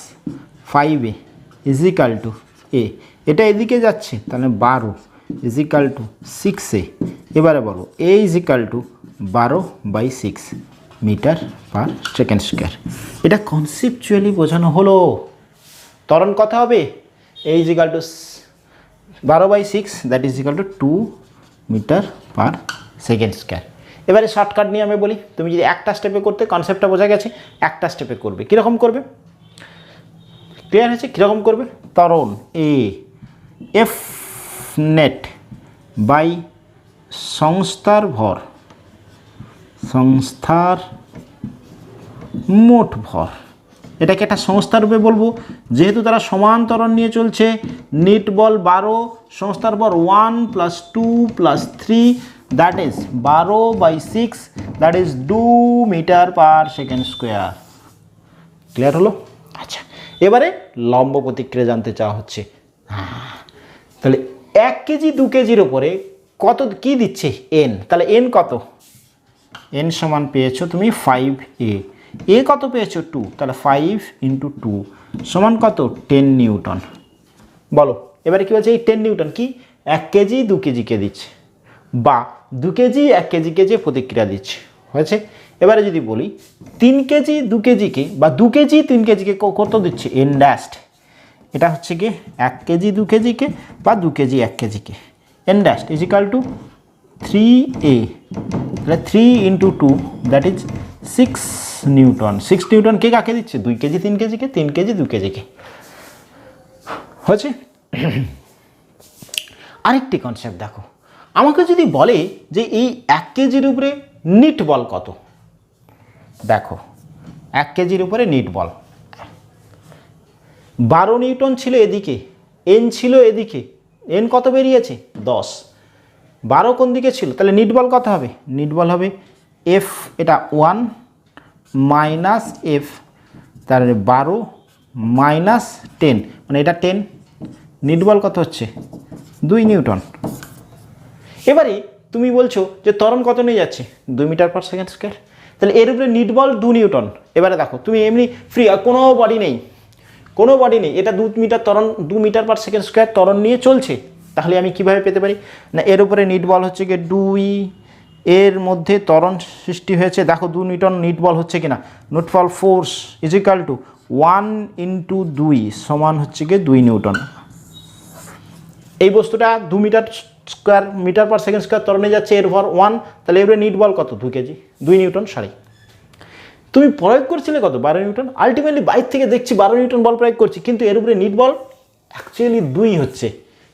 5a is equal two a, এটা এদিকে যাচ্ছে তাহলে 12 ইজিক্যাল টু 6a। এবারে বলো a equal to 12/6 metre per second square. এটা কনসেপচুয়ালি বোঝানো হলো, ত্বরণ কত হবে a equal to 12/6 that is equal to 2 metre per second square. এবারে শর্টকাট নিয়ে আমি বলি, তুমি যদি একটা স্টেপে করতে, কনসেপ্টটা বোঝা গেছে, একটা স্টেপে করবে কীরকম করবে, ক্লিয়ার হয়েছে কীরকম করবে, ত্বরণ এ এফ নেট বাই সংস্থার ভর, সংস্থার মোট ভর, এটাকে একটা সংস্থার রূপে বলবো যেহেতু তারা সমান ত্বরণ নিয়ে চলছে, নিট বল 12, সংস্থার ভর 1 + 2 + 3 that is 12/6 that is 2 metre per second square. Clear হলো? আচ্ছা, এবারে লম্ব প্রতিক্রিয়া জানতে চাওয়া হচ্ছে, তাহলে 1 কেজি 2 কেজির ওপরে কত কি দিচ্ছে n, তাহলে n কত, n সমান পেয়েছো তুমি 5a, a কত পেয়েছো 2, তাহলে 5 × 2 সমান কত 10 নিউটন। বলো এবারে কি বলছে, এই 10 নিউটন কি 1 কেজি 2 কেজিকে দিচ্ছে, বা 2 কেজি 1 কেজিকে যে প্রতিক্রিয়া দিচ্ছে, হয়েছে। এবারে যদি বলি 3 কেজি 2 কেজিকে বা 2 কেজি 3 কেজিকে কত দিচ্ছে n ড্যাশড, এটা হচ্ছে কি 1 কেজি 2 কেজিকে বা 2 কেজি 1 কেজিকে, n dashed equal to 3a, তাহলে 3 × 2 দ্যাট ইজ 6 নিউটন। 6 নিউটন কে কাকে দিচ্ছে, 2 কেজি 3 কেজিকে, 3 কেজি 2 কেজিকে। হয়েছে। আরেকটি কনসেপ্ট দেখো, আমাকে যদি বলে যে এই 1 কেজির উপরে নিট বল কত, দেখো 1 কেজির উপরে নিট বল 12 নিউটন ছিল এদিকে, n ছিল এদিকে, n কত বেরিয়েছে 10, 12 কোন দিকে ছিল, তাহলে নিট বল কত হবে, নিট বল হবে f, এটা 1 মাইনাস f, তাহলে 12 মাইনাস 10 মানে এটা 10, নিট বল কত হচ্ছে 2 নিউটন। এবারে তুমি বলছো যে ত্বরণ কত নিয়ে যাচ্ছে 2 মিটার পার সেকেন্ড স্কোয়ার, তাহলে এর উপরে নিট বল 2 নিউটন। এবারে দেখো তুমি এমনি ফ্রি, কোনো বডি নেই, কোনো বডি নেই, এটা 2 মিটার ত্বরণ, 2 মিটার পার সেকেন্ড স্কোয়ার ত্বরণ নিয়ে চলছে, তাহলে আমি কিভাবে পেতে পারি না, এর উপরে নিট বল হচ্ছে কি 2, এর মধ্যে ত্বরণ সৃষ্টি হয়েছে, দেখো 2 নিউটন নিট বল হচ্ছে কিনা, নিট বল ফোর্স ইজিক্যাল টু 1 × 2 সমান হচ্ছে কি 2 নিউটন। এই বস্তুটা 2 মিটার পার সেকেন্ড স্কোয়ার ত্বরণে যাচ্ছে, এর ভর 1, তাহলে এর নিট বল কত 2 কেজি 2 নিউটন, সরি। তুমি প্রয়োগ করছিলে কত 12 নিউটন, আলটিমেটলি বাইর থেকে দেখছি 12 নিউটন বল প্রয়োগ করছি, কিন্তু এর উপরে নিট বল অ্যাকচুয়ালি 2 হচ্ছে।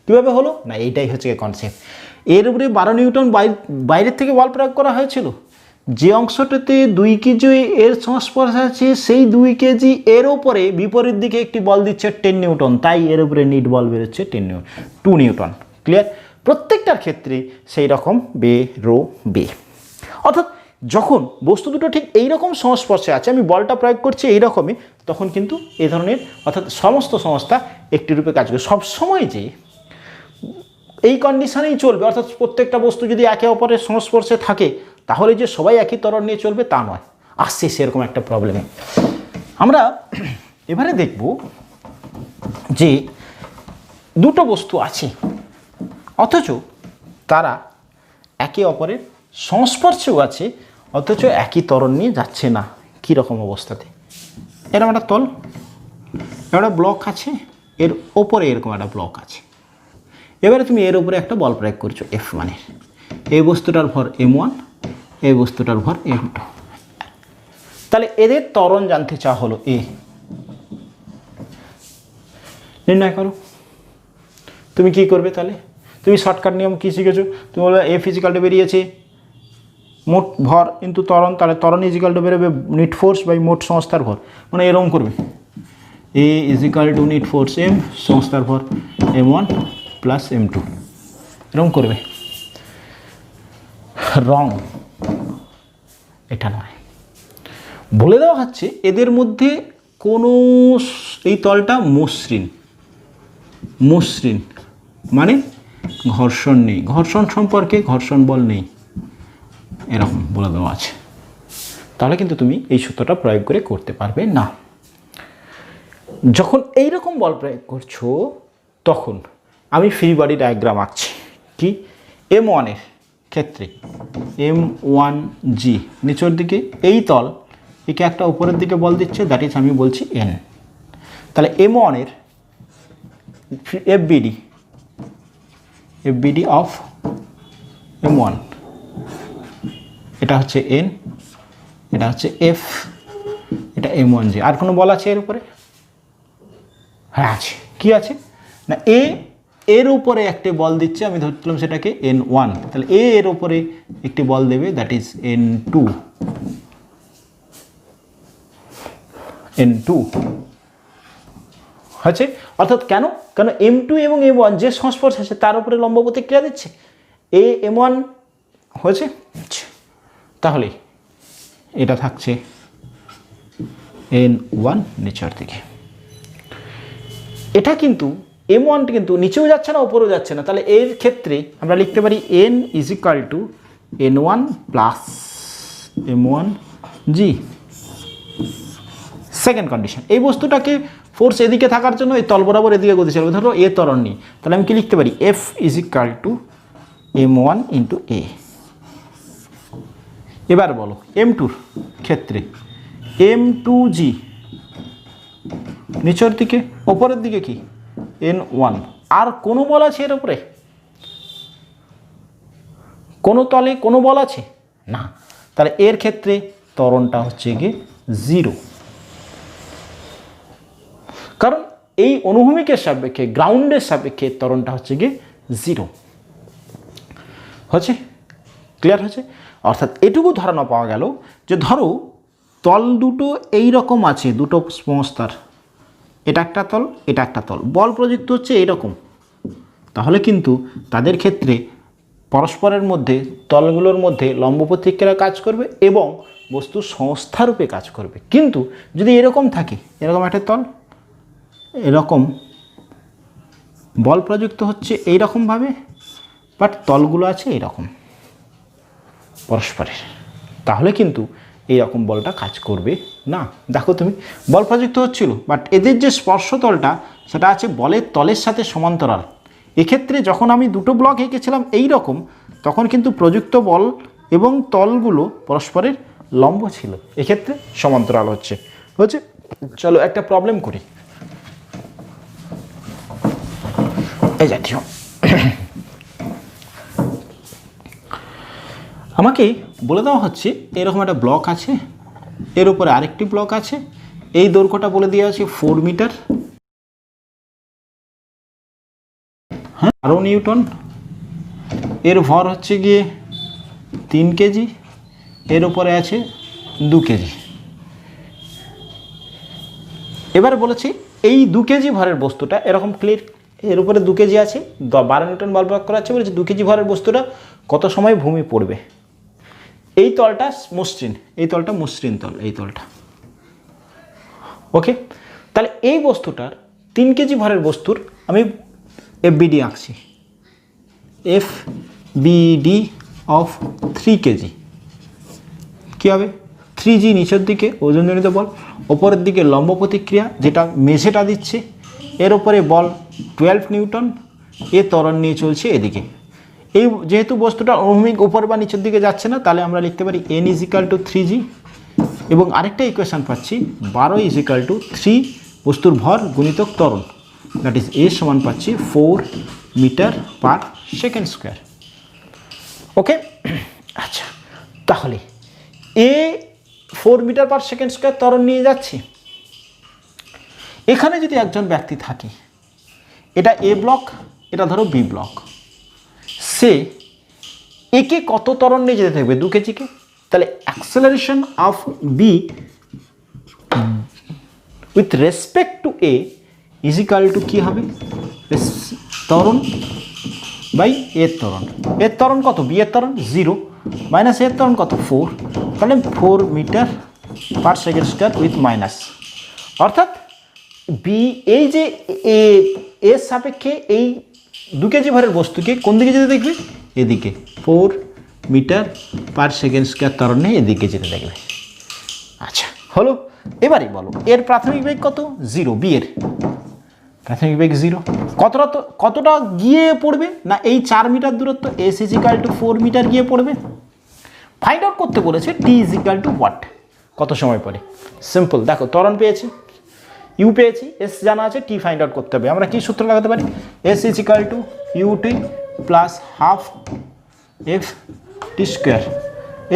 কীভাবে হলো না, এইটাই হচ্ছে কনসেপ্ট। এর উপরে 12 নিউটন বাইরের থেকে বল প্রয়োগ করা হয়েছিল, যে অংশটাতে 2 কেজি এর সংস্পর্শে আছে সেই 2 কেজি এর ওপরে বিপরীত দিকে একটি বল দিচ্ছে 10 নিউটন, তাই এর উপরে নিট বল বেরোচ্ছে 2 নিউটন। ক্লিয়ার? প্রত্যেকটার ক্ষেত্রে সেই রকম বেরোবে। অর্থাৎ যখন বস্তু দুটো ঠিক এইরকম সংস্পর্শে আছে, আমি বলটা প্রয়োগ করছি এইরকমই, তখন কিন্তু এই ধরনের অর্থাৎ সমস্ত সংস্থা একটি রূপে কাজ করে। সবসময় যে এই কন্ডিশনেই চলবে, অর্থাৎ প্রত্যেকটা বস্তু যদি একে অপরের সংস্পর্শে থাকে তাহলে যে সবাই একই ত্বরণ নিয়ে চলবে তা নয়, আসছে সেরকম একটা প্রবলেমে। আমরা এবারে দেখব যে দুটো বস্তু আছে অথচ তারা একে অপরের সংস্পর্শেও আছে, অথচ একই ত্বরণ নিয়ে যাচ্ছে না। কীরকম অবস্থাতে? এরকম একটা তল, একটা ব্লক আছে, এর ওপরে এরকম একটা ব্লক আছে। এবারে তুমি এর উপরে একটা বল প্রয়োগ করছো এফ মানে, এই বস্তুটার ভর m1, এই বস্তুটার ভর m2। তাহলে এদের ত্বরণ জানতে চাওয়া হলো এ, নির্ণয় করো। তুমি কি করবে তাহলে? তুমি শর্টকাট নিয়ম কি শিখেছো? তুমি বলবে এ ফিজিক্যালটা বেরিয়েছে মোট ভর ইন্টু ত্বরণ, তাহলে ত্বরণ ইজিক্যালটা বেরোবে নিট ফোর্স বাই মোট সংস্থার ভর, মানে এরকম করবে A equal to net force M, সংস্থার ভর m1 প্লাস m2, এরকম করবে। রং, এটা নয়। বলে দেওয়া হচ্ছে এদের মধ্যে কোনো, এই তলটা মসৃণ, মসৃণ মানে ঘর্ষণ নেই, ঘর্ষণ সম্পর্কে ঘর্ষণ বল নেই, এরকম বলে দেওয়া আছে। তাহলে কিন্তু তুমি এই সূত্রটা প্রয়োগ করে করতে পারবে না। যখন এই রকম বল প্রয়োগ করছো তখন আমি ফ্রি বডি ডায়াগ্রাম আঁকছি। কি? m1 এর ক্ষেত্রে m1g নিচের দিকে এই তল, একে একটা উপরের দিকে বল দিচ্ছে, দ্যাট ইজ আমি বলছি n। তাহলে m1 এর FBD অফ m1, এটা হচ্ছে n, এটা হচ্ছে f, এটা m1g। আর কোনো বল আছে এর উপরে? হ্যাঁ আছে। কি আছে না, এ এর উপরে একটি বল দিচ্ছে, আমি ধরছিলাম সেটাকে n1, তাহলে এ এর উপরে একটি বল দেবে, দ্যাট ইজ n2, n2 হচ্ছে। অর্থাৎ কেন? কেন m2 এবং m1 যে সংস্পর্শে আছে তার উপরে লম্ব প্রতিক্রিয়া দিচ্ছে, এ m1 হয়েছে, তাহলে এটা থাকছে n1 নিচের দিকে। এটা কিন্তু m1 কিন্তু নিচেও যাচ্ছে না উপরেও যাচ্ছে না, তাহলে এর ক্ষেত্রে আমরা লিখতে পারি n equal to n1 plus m1g। Second condition, এই বস্তুটাকে ফোর্স এদিকে থাকার জন্য এই তল বরাবর এদিকে গতি চালাবে, ধরো এ ত্বরণ নিই, তাহলে আমি কি লিখতে পারি f equal to m1 into A. এবার বলো m2-র ক্ষেত্রে m2g নিচের দিকে, ওপরের দিকে কি n1। আর কোনো বল আছে এর উপরে? কোনো তলে কোনো বল আছে না, তাহলে এর ক্ষেত্রে ত্বরণটা হচ্ছে গিয়ে 0, কারণ এই অনুভূমিকের সাপেক্ষে গ্রাউন্ডের সাপেক্ষে ত্বরণটা হচ্ছে গিয়ে 0 হচ্ছে। ক্লিয়ার হচ্ছে? অর্থাৎ এটুকু ধারণা পাওয়া গেল যে ধরো তল দুটো এই রকম আছে, দুটো সংস্থার, এটা একটা তল, এটা একটা তল, বল প্রযুক্ত হচ্ছে এইরকম, তাহলে কিন্তু তাদের ক্ষেত্রে পরস্পরের মধ্যে তলগুলোর মধ্যে লম্ব প্রতিক্রিয়া কাজ করবে এবং বস্তু সংস্থারূপে কাজ করবে। কিন্তু যদি এরকম থাকে, এরকম একটা তল, এরকম বল প্রযুক্ত হচ্ছে এইরকমভাবে, বাট তলগুলো আছে এইরকম পরস্পরের, তাহলে কিন্তু এইরকম বলটা কাজ করবে না। দেখো তুমি বল প্রযুক্ত হচ্ছিল, বাট এদের যে স্পর্শতলটা সেটা আছে বলের তলের সাথে সমান্তরাল। এক্ষেত্রে যখন আমি দুটো ব্লক এঁকেছিলাম এই রকম, তখন কিন্তু প্রযুক্ত বল এবং তলগুলো পরস্পরের লম্ব ছিল, এক্ষেত্রে সমান্তরাল হচ্ছে। চলো একটা প্রবলেম করি এই জাতীয়। আমাকে বলে দেওয়া হচ্ছে এরকম একটা ব্লক আছে, এর উপরে আরেকটি ব্লক আছে, এই দৈর্ঘ্যটা বলে দেওয়া আছে 4 মিটার, হ্যাঁ 12 নিউটন, এর ভর হচ্ছে গিয়ে 3 কেজি, এর উপরে আছে 2 কেজি। এবারে বলেছি এই 2 কেজি ভরের বস্তুটা এরকম ক্লিয়ার, এর উপরে 2 কেজি আছে, 12 নিউটন বল প্রয়োগ করা আছে, বলেছে 2 কেজি ভরের বস্তুটা কত সময় ভূমি পড়বে। এই তলটা মসৃণ, এই তলটা মসৃণ তল, এই তলটা ওকে। তাহলে এই বস্তুটার 3 কেজি ভরের বস্তুর আমি এফবিডি আঁকছি, এফবিডি অফ 3 কেজি কী হবে, 3G নিচের দিকে ওজনজনিত বল, ওপরের দিকে লম্ব প্রতিক্রিয়া যেটা মেঝেটা দিচ্ছে, এর উপরে বল 12 নিউটন, এ ত্বরণ নিয়ে চলছে এদিকে। এই যেহেতু বস্তুটা অনুভূমিক উপর বা নিচের দিকে যাচ্ছে না, তাহলে আমরা লিখতে পারি n = 3G, এবং আরেকটা ইকুয়েশান পাচ্ছি 12 = 3 বস্তুর ভর গুণিতক ত্বরণ, দ্যাট ইজ এ সমান পাচ্ছি 4 মিটার পার সেকেন্ড স্কোয়ার। ওকে, আচ্ছা তাহলে এ 4 মিটার পার সেকেন্ড স্কোয়ার ত্বরণ নিয়ে যাচ্ছে। এখানে যদি একজন ব্যক্তি থাকে, এটা এ ব্লক, এটা ধরো বি ব্লক, সে একে কত ত্বরণ নিয়ে যেতে থাকবে, 2 কেজিকে, তাহলে acceleration of B with respect to A is equal to কী হবে, ত্বরণ বাই এর ত্বরণ। এর ত্বরণ কত, বি এর ত্বরণ 0 মাইনাস এর ত্বরণ কত 4, তাহলে 4 metre per second square with minus, অর্থাৎ বি এই যে এর সাপেক্ষে এই 2 কেজি ভরের বস্তুকে কোন দিকে যেতে দেখবে, এদিকে 4 মিটার পার সেকেন্ড স্কোয়ার ত্বরণ নিয়ে এদিকে যেতে দেখবে। আচ্ছা হলো, এবারে বলো এর প্রাথমিক বেগ কত, 0, বি এর প্রাথমিক বেগ 0, কতটা গিয়ে পড়বে না, এই 4 মিটার দূরত্ব, s = 4 মিটার গিয়ে পড়বে। ফাইন্ড আউট করতে বলেছে t = হোয়াট, কত সময় পরে। সিম্পল, দেখো ত্বরণ পেয়েছি, ইউ পেয়েছি, এস জানা আছে, টি ফাইন্ড আউট করতে হবে। আমরা কি সূত্র লাগাতে পারি, s = ut plus half F T square,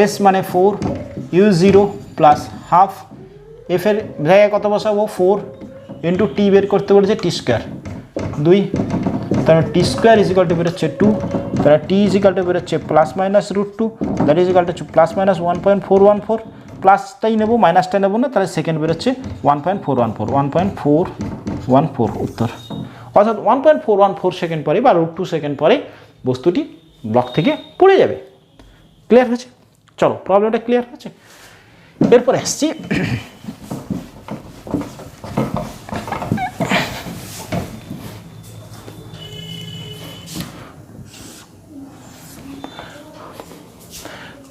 S মানে 4, u0 প্লাস হাফ, এফ এর জায়গায় কত বসাবো 4 ইন্টু টি বের করতে বলেছে টি স্কোয়ার 2, তাহলে টি স্কোয়ার বেরোচ্ছে 2, তাহলে টি বেরোচ্ছে plus minus √2, that is plus minus 1.414, প্লাসটাই নেবো মাইনাসটা নেবো না, তাহলে সেকেন্ড বেরোচ্ছে 1.414 উত্তর। অর্থাৎ 1.414 সেকেন্ড পরে বা √2 সেকেন্ড পরে বস্তুটি ব্লক থেকে পড়ে যাবে। ক্লিয়ার হয়েছে? চলো প্রবলেমটা ক্লিয়ার হয়েছে। এরপরে আসছি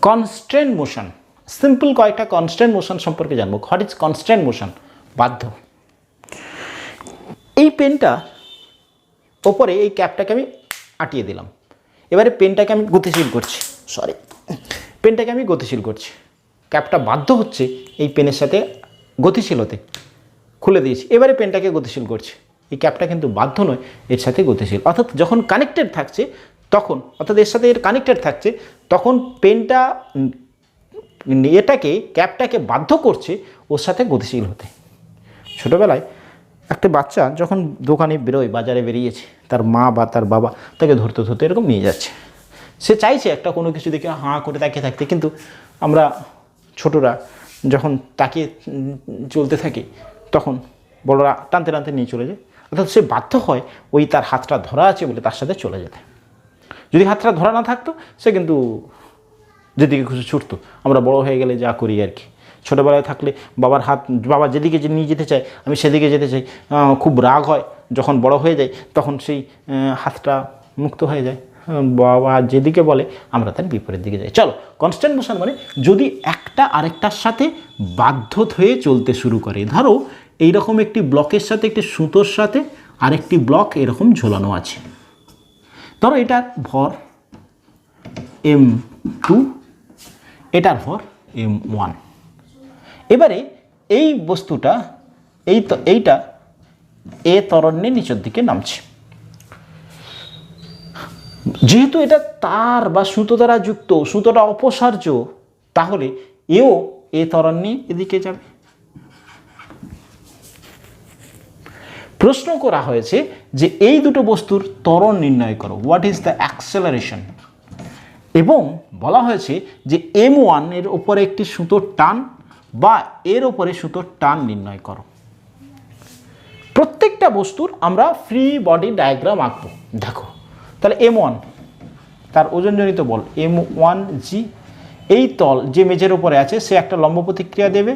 কনস্ট্যান্ট মোশন। সিম্পল কয়েকটা কনস্ট্যান্ট মোশন সম্পর্কে জানবো। What is constant motion? বাধ্য। এই পেনটা ওপরে এই ক্যাপটাকে আমি আটিয়ে দিলাম, এবারে পেনটাকে আমি গতিশীল করছি, পেনটাকে আমি গতিশীল করছি, ক্যাপটা বাধ্য হচ্ছে এই পেনের সাথে গতিশীল হতে, খুলে দিয়েছি, এবারে পেনটাকে গতিশীল করছি। এই ক্যাপটা কিন্তু বাধ্য নয়, এর সাথে গতিশীল, অর্থাৎ যখন কানেক্টেড থাকছে তখন, অর্থাৎ এর সাথে এর কানেক্টেড থাকছে তখন পেনটা এটাকে ক্যাপটাকে বাধ্য করছে ওর সাথে গতিশীল হতে। ছোটোবেলায় একটা বাচ্চা যখন দোকানে বেরোয়, বাজারে বেরিয়েছে, তার মা বা তার বাবা তাকে ধরতে ধরতে এরকম নিয়ে যাচ্ছে, সে চাইছে একটা কোনো কিছু দেখে হাঁ করে তাকিয়ে থাকতে, কিন্তু আমরা ছোটরা যখন তাকিয়ে চলতে থাকি তখন বড়রা টানতে টানতে নিয়ে চলে যায়, অর্থাৎ সে বাধ্য হয় ওই তার হাতটা ধরা আছে বলে তার সাথে চলে যেতে। যদি হাতটা ধরা না থাকতো সে কিন্তু যেদিকে খুশি ছুটতো। আমরা বড় হয়ে গেলে যা করি আর কি, ছোটোবেলায় থাকলে বাবার হাত, বাবা যেদিকে নিয়ে যেতে চায় আমি সেদিকে যেতে চাই, খুব রাগ হয়, যখন বড় হয়ে যায় তখন সেই হাতটা মুক্ত হয়ে যায়, বাবা যেদিকে বলে আমরা তার বিপরীত দিকে যাই। চলো, কনস্ট্যান্ট মোশন মানে যদি একটা আরেকটার সাথে বাধ্য হয়ে চলতে শুরু করে। ধরো এইরকম একটি ব্লকের সাথে, একটি সুতোর সাথে আরেকটি ব্লক এরকম ঝোলানো আছে, ধরো এটার ভর m2, এটার ভর m1। এবারে এই বস্তুটা এইটা এ ত্বরণে নিচের দিকে নামছে, যেহেতু এটা তার বা সুতো দ্বারা যুক্ত, সুতোটা অপসার্য, তাহলে এও এ ত্বরণ নিয়ে এদিকে যাবে। প্রশ্ন করা হয়েছে যে এই দুটো বস্তুর ত্বরণ নির্ণয় করো, হোয়াট ইজ দ্য অ্যাক্সেলারেশন, এবং বলা হয়েছে যে m1 এর উপরে একটি সুতোর টান বা এর উপরে সুতোর টান নির্ণয় করো। প্রত্যেকটা বস্তুর আমরা ফ্রি বডি ডায়াগ্রাম আঁকবো। দেখো তাহলে m1 তার ওজনজনিত বল m1g, এই তল যে মেঝের উপরে আছে সে একটা লম্ব প্রতিক্রিয়া দেবে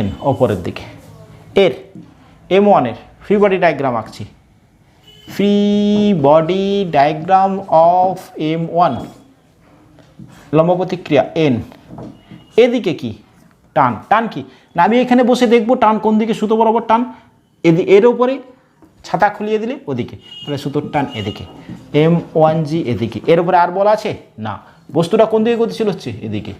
n ওপরের দিকে। এর m1 এর ফ্রি বডি ডায়াগ্রাম আঁকছি, free body diagram of m1, লম্ব প্রতিক্রিয়া n, এদিকে কি টান, টান কি না আমি এখানে বসে দেখবো টান কোন দিকে, সুতো বরাবর টান, এর উপরে ছাতা খুলিয়ে দিলে ওদিকে, তাহলে সুতোর টান এদিকে, m1g এদিকে। এর উপরে আর বল আছে না, বস্তুটা কোন দিকে গতিশীল হচ্ছে এদিকে,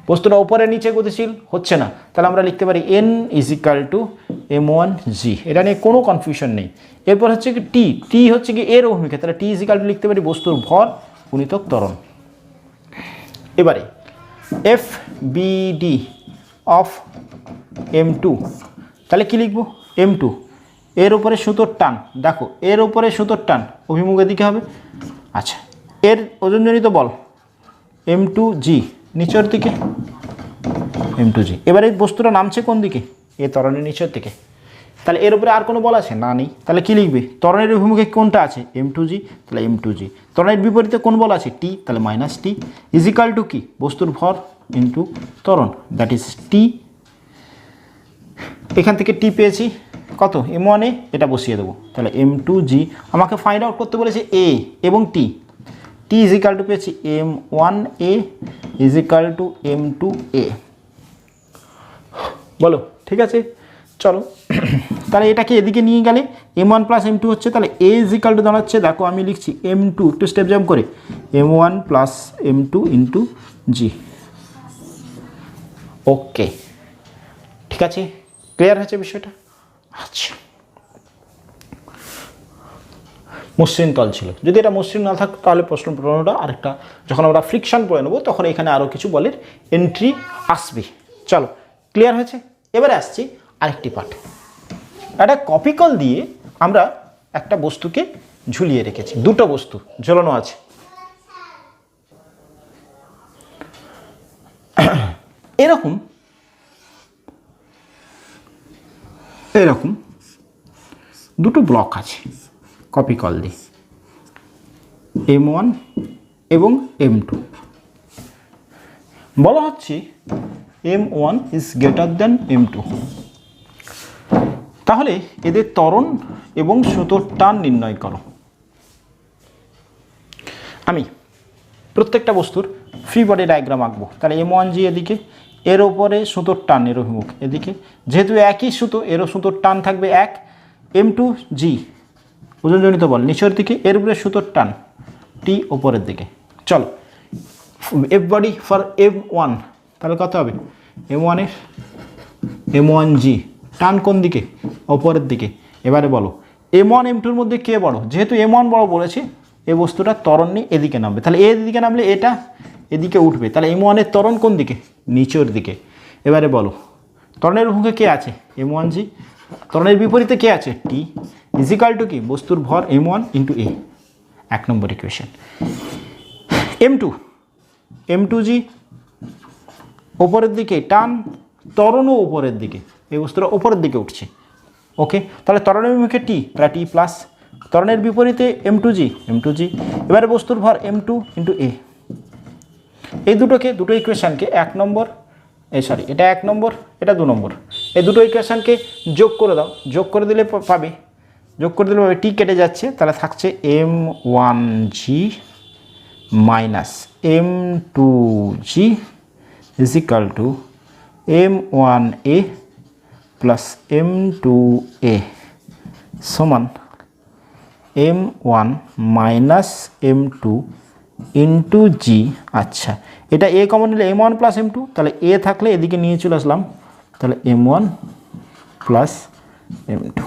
বস্তুটা উপরে নিচে গতিশীল হচ্ছে না, তাহলে আমরা লিখতে পারি n = m1g, এটা নিয়ে কোনো কনফিউশন নেই। এরপর হচ্ছে কি t হচ্ছে কি এর অভিমুখে, তাহলে t = লিখতে পারি বস্তুর ভর গুণিতক ত্বরণ। এবারে FBD অফ m2, তাহলে কি লিখব, m2 এর উপরে সুতোর টান, দেখো এর উপরে সুতোর টান অভিমুখ এদিকে হবে। আচ্ছা, এর ওজনজনিত বল m2g নিচের দিকে, m2g। এবারে এই বস্তুটা নামছে কোন দিকে, এ ত্বরণের নিচের দিকে, তাহলে এর উপরে আর কোনো বল আছে না, নেই, তাহলে কি লিখবে, ত্বরণের অভিমুখে কোনটা আছে m2g, তাহলে m2g। ত্বরণের বিপরীতে কোন বল আছে t, তাহলে -t, = কি বস্তুর ভর ইন্টু ত্বরণ, দ্যাট ইজ t। এখান থেকে t পেয়েছি কত, m1 এ, এটা বসিয়ে দেবো, তাহলে m2g। আমাকে ফাইন্ড আউট করতে বলেছে a এবং t, t পেয়েছি m1a = m2a। বলো ঠিক আছে, চলো তাহলে এটাকে এদিকে নিয়ে গেলে m1 + m2 হচ্ছে, তাহলে a = দাঁড়াচ্ছে, দেখো আমি লিখছি m2, একটু স্টেপ জাম্প করে, m1 + m2 × g। ওকে, ঠিক আছে, ক্লিয়ার হয়েছে বিষয়টা। আচ্ছা, মসৃণ তল ছিল, যদি এটা মসৃণ না থাকতো তাহলে প্রশ্নটা আরেকটা, যখন আমরা ফ্রিকশন পড়ে নেবো তখন এখানে আরও কিছু বলের এন্ট্রি আসবে। চলো, ক্লিয়ার হয়েছে। এবারে আসছি আরেকটি পাঠ, একটা কপিকল দিয়ে আমরা একটা বস্তুকে ঝুলিয়ে রেখেছি, দুটো বস্তু ঝোলানো আছে, এরকম দুটো ব্লক আছে কপিকল দিয়ে, m1 এবং m2। বলা হচ্ছে m1 > m2, তাহলে এদের ত্বরণ এবং সুতোর টান নির্ণয় করো। আমি প্রত্যেকটা বস্তুর ফ্রি বডি ডায়াগ্রাম আঁকবো, তাহলে m1g এদিকে, এর ওপরে সুতোর টান এর অভিমুখ এদিকে, যেহেতু একই সুতো এরও সুতোর টান থাকবে 1, m2g ওজনজনিত বল নিচের দিকে, এর উপরে সুতোর টান t ওপরের দিকে। চলো, এফ বডি ফর m1, তাহলে কত হবে, m1 এর m1g টান কোন দিকে, ওপরের দিকে। এবারে বলো m1 m2-র মধ্যে কে বড়, যেহেতু m1 বড় বলেছে এই বস্তুটা ত্বরণ নিয়ে এদিকে নামবে, তাহলে এদিকে নামলে এটা এদিকে উঠবে, তাহলে m1 এর ত্বরণ কোন দিকে, নিচের দিকে। এবারে বলো ত্বরণের মুখে কে আছে, m1g, ত্বরণের বিপরীতে কে আছে, t, = কি বস্তুর ভর m1 × a, 1 number equation. m2g ওপরের দিকে টান, ত্বরণও উপরের দিকে, এই বস্তুটা উপরের দিকে উঠছে। ওকে, তাহলে ত্বরণের মুখে t, তাহলে t+, ত্বরণের বিপরীতে m2g। এবারে বস্তুর ভর m2 × a। এই দুটো ইকুয়েশনকে 1 নম্বর, এটা 1 নম্বর, এটা 2 নম্বর, এই দুটো ইকুয়েশনকে যোগ করে দাও, যোগ করে দিলে পাবে t কেটে যাচ্ছে, তাহলে থাকছে m1g - m2g = m1a + m2a সমান m1 - m2 × g। আচ্ছা, এটা a কমন নিলে m1 + m2, তাহলে a থাকলে এদিকে নিয়ে চলে আসলাম, তাহলে m1 + m2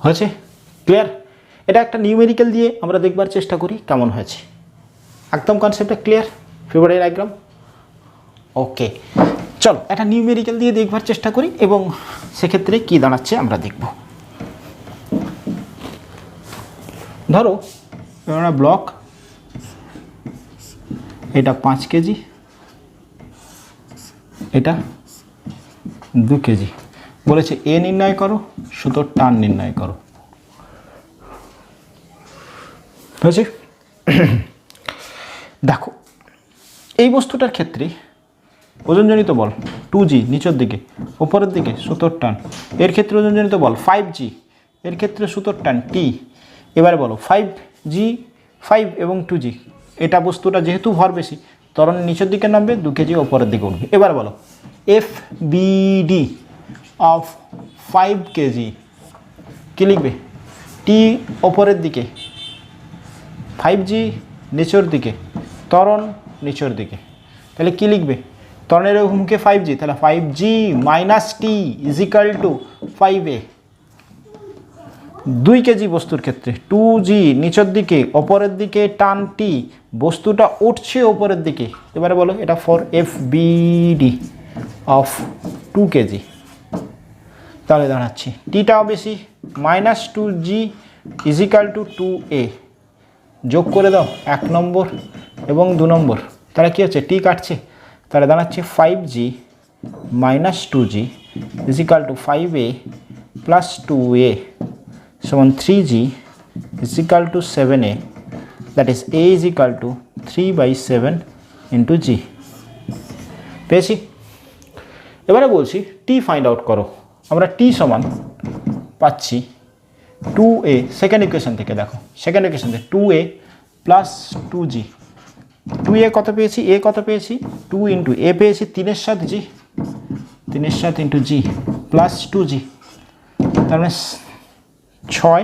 হয়েছে। ক্লিয়ার? এটা একটা নিউমেরিক্যাল দিয়ে আমরা দেখবার চেষ্টা করি কেমন হয়েছে, একদম কনসেপ্টটা clear. Free body diagram. Okay, চলো একটা নিউমেরিক্যাল দিয়ে দেখবার চেষ্টা করি এবং সেক্ষেত্রে কি দাঁড়াচ্ছে আমরা দেখব। ধরো একটা ব্লক, এটা 5 কেজি, এটা 2 কেজি, বলেছে এ নির্ণয় করো, সুতোর টান নির্ণয় করো। বুঝেছি? দেখো এই বস্তুটার ক্ষেত্রে ওজনজনিত বল 2g নিচের দিকে, উপরের দিকে সুতোর টান, এর ক্ষেত্রে ওজনজনিত বল 5g, এর ক্ষেত্রে সুতোর টান t। এবারে বলো 5g 5 এবং 2g, এটা বস্তুটা যেহেতু ভর বেশি ত্বরণ নিচের দিকে নামবে, 2 কেজি ওপরের দিকে উঠবে। এবার বলো FBD অফ 5 কেজি কী লিখবে? t ওপরের দিকে, 5g নিচের দিকে, ত্বরণ নিচের দিকে, তাহলে কি লিখবে? ত্বরণের অভিমুখে 5g, তাহলে 5g minus T is equal two 5a। 2 KG বস্তুর ক্ষেত্রে 2g নিচের দিকে, ওপরের দিকে টান টি, বস্তুটা উঠছে ওপরের দিকে। এবারে বলো এটা ফর FBD অফ 2 কেজি, তাহলে দাঁড়াচ্ছে টিটাও বেশি, minus 2g is equal to 2a। যোগ করে দাও 1 নম্বর এবং 2 নম্বর, তাহলে কী হচ্ছে? টি কাটছে, তাহলে দাঁড়াচ্ছে 5g minus 2g is equal two 5a plus 2a সমান 3g is equal two 7a, that is a is equal two 3/7 into g। পেয়েছি? এবারে বলছি টি ফাইন্ড আউট করো। আমরা টি সমান পাচ্ছি 2a, সেকেন্ড ইকুয়েশন থেকে দেখো, সেকেন্ড ইকুয়েশন থেকে 2a প্লাস 2g। 2a কত পেয়েছি? a কত পেয়েছি? 2 ইন্টু a পেয়েছি 3-এর সাথে g, 3-এর সাথে ইন্টু g প্লাস 2g, তার মানে 6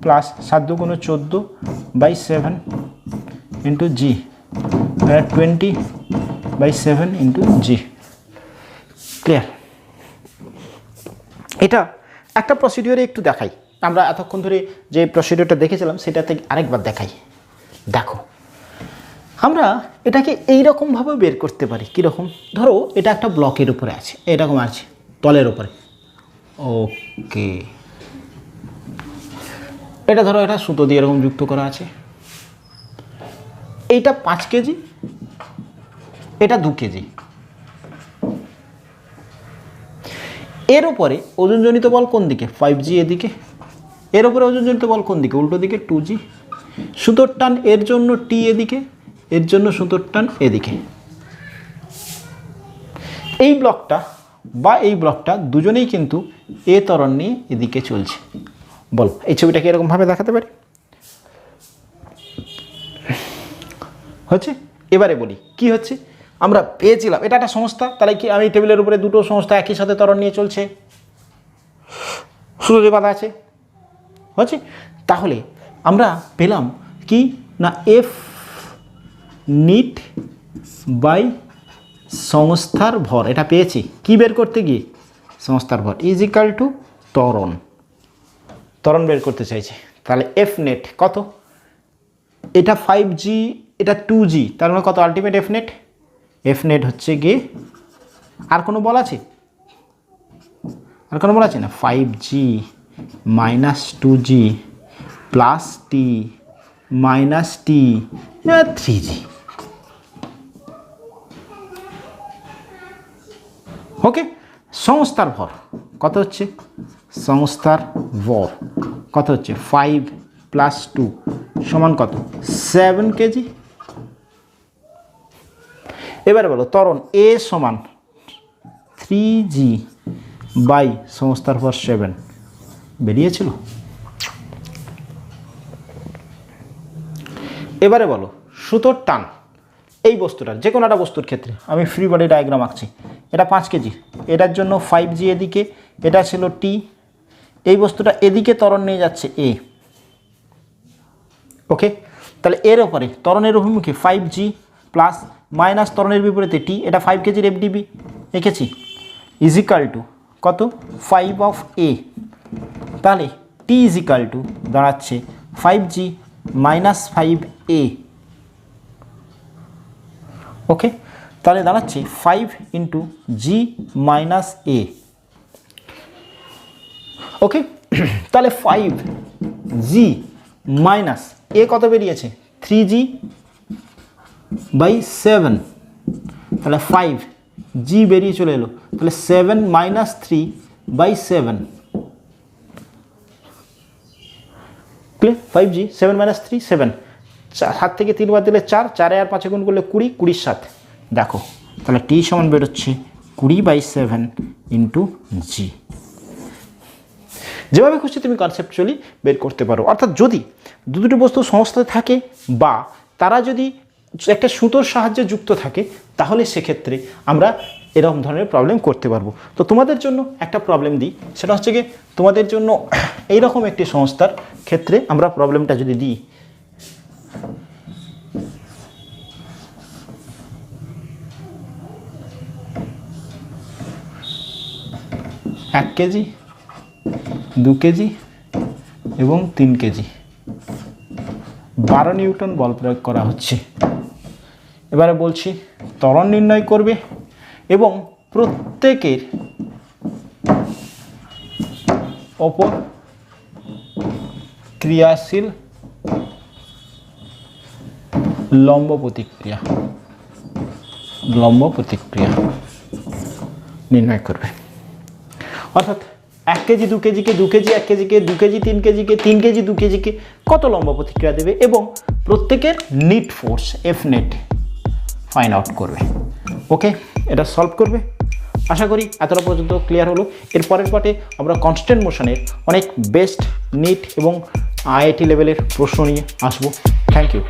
plus 7 × 14/7 into g, 20/7 into g। Clear? এটা একটা প্রসিডিওরে একটু দেখাই, আমরা এতক্ষণ ধরে যে প্রসিডিওরটা দেখেছিলাম সেটা থেকে আরেকবার দেখাই। দেখো আমরা এটাকে এইরকমভাবে বের করতে পারি। কীরকম? ধরো এটা একটা ব্লকের উপরে আছে, এরকম আছে তলের উপরে। ওকে, এটা ধরো এটা সুতো দিয়ে এরকম যুক্ত করা আছে, এইটা 5 কেজি, এটা 2 কেজি। এর উপরে ওজনজনিত বল কোন দিকে? 5g এদিকে। এর উপরে ওজনজনিত বল কোন দিকে? উল্টো দিকে 2g। সুতোর টান এর জন্য t এদিকে, এর জন্য সুতোর টান এদিকে। এই ব্লকটা বা এই ব্লকটা দুজনেই কিন্তু এ ত্বরণ নিয়ে এদিকে চলছে। বল এই ছবিটাকে এরকমভাবে দেখাতে পারি? হচ্ছে? এবারে বলি কি হচ্ছে। আমরা পেয়েছিলাম এটা একটা সংস্থা, তাহলে কি আমি টেবিলের উপরে দুটো সংস্থা একই সাথে ত্বরণ নিয়ে চলছে, সুতো বাঁধা আছে, হচ্ছে? তাহলে আমরা পেলাম কি না এফ নিট বাই সংস্থার ভর, এটা পেয়েছি কি বের করতে গিয়ে? সংস্থার ভর ইজ ইকাল টু ত্বরণ, ত্বরণ বের করতে চাইছে। তাহলে এফ নেট কত? এটা 5g, এটা 2g, তার মানে কত ultimate F net? F net হচ্ছে গিয়ে, আর কোনো বল আছে? আর কোনো বল আছে না? 5g মাইনাস 2g প্লাস টি মাইনাস টি 3g। ওকে, সংস্থার ভর কত হচ্ছে? সংস্থার ভর কত হচ্ছে? 5 প্লাস 2 সমান কত? 7 কেজি। এবারে বলো ত্বরণ এ সমান 3g বাই সংস্থার ভর 7 বেরিয়েছিল। এবারে বলো সুতোর টান এই বস্তুটার, যে কোনো একটা বস্তুর ক্ষেত্রে আমি ফ্রি বডি ডায়াগ্রাম আঁকছি। এটা 5 কেজি, এটার জন্য 5g এদিকে, এটা ছিল t, এই বস্তুটা এদিকে ত্বরণ নিয়ে যাচ্ছে এ। ওকে, তাহলে এর ওপরে ত্বরণের অভিমুখে 5g প্লাস মাইনাস ত্বরণের বিপরীতে টি, এটা 5 কেজির এফডিবি এঁকেছি, ইজ ইকাল টু কত? 5 অফ এ। তাহলে টি ইজ ইকাল টু দাঁড়াচ্ছে 5g মাইনাস 5a ওকে, তাহলে দাঁড়াচ্ছে 5 ইন্টু জি মাইনাস এ। ওকে, তাহলে 5 জি মাইনাস এ কত বেরিয়েছে 3g বাই 7, তাহলে 5 জি বেরিয়ে চলে এলো, তাহলে 7 মাইনাস 3 বাই 7, 5g 7 মাইনাস 3 7, 7 থেকে 3 বাদ দিলে 4, 4 আর 5 গুণ করলে 20, 20 7, দেখো তাহলে টি সমান বেরোচ্ছে 20/7 ইন্টু জি। যেভাবে খুশি তুমি কনসেপচুয়ালি বের করতে পারো। অর্থাৎ যদি দুটো বস্তু সংস্থায় থাকে বা তারা যদি একটা সুতোর সাহায্যে যুক্ত থাকে, তাহলে সেক্ষেত্রে আমরা এরকম ধরনের প্রবলেম করতে পারবো। তো তোমাদের জন্য একটা প্রবলেম দিই, সেটা হচ্ছে কি তোমাদের জন্য এইরকম একটি সংস্থার ক্ষেত্রে আমরা প্রবলেমটা যদি দিই, এক কেজি, 2 কেজি এবং 3 কেজি, 12 নিউটন বল প্রয়োগ করা হচ্ছে। এবারে বলছি ত্বরণ নির্ণয় করবে এবং প্রত্যেকের ওপর ক্রিয়াশীল লম্ব প্রতিক্রিয়া নির্ণয় করবে। অর্থাৎ 1 কেজি 2 কেজিকে, 2 কেজি 1 কেজিকে, 2 কেজি 3 কেজিকে, 3 কেজি 2 কেজিকে কত লম্ব প্রতিক্রিয়া দেবে এবং প্রত্যেকের net force F net find out করবে। ওকে, এটা সলভ করবে। আশা করি এতটা পর্যন্ত ক্লিয়ার হলো। এর পরের পার্টে আমরা কনস্ট্যান্ট মোশনের অনেক বেস্ট নিট এবং আইআইটি লেভেলের প্রশ্ন নিয়ে আসবো। Thank you.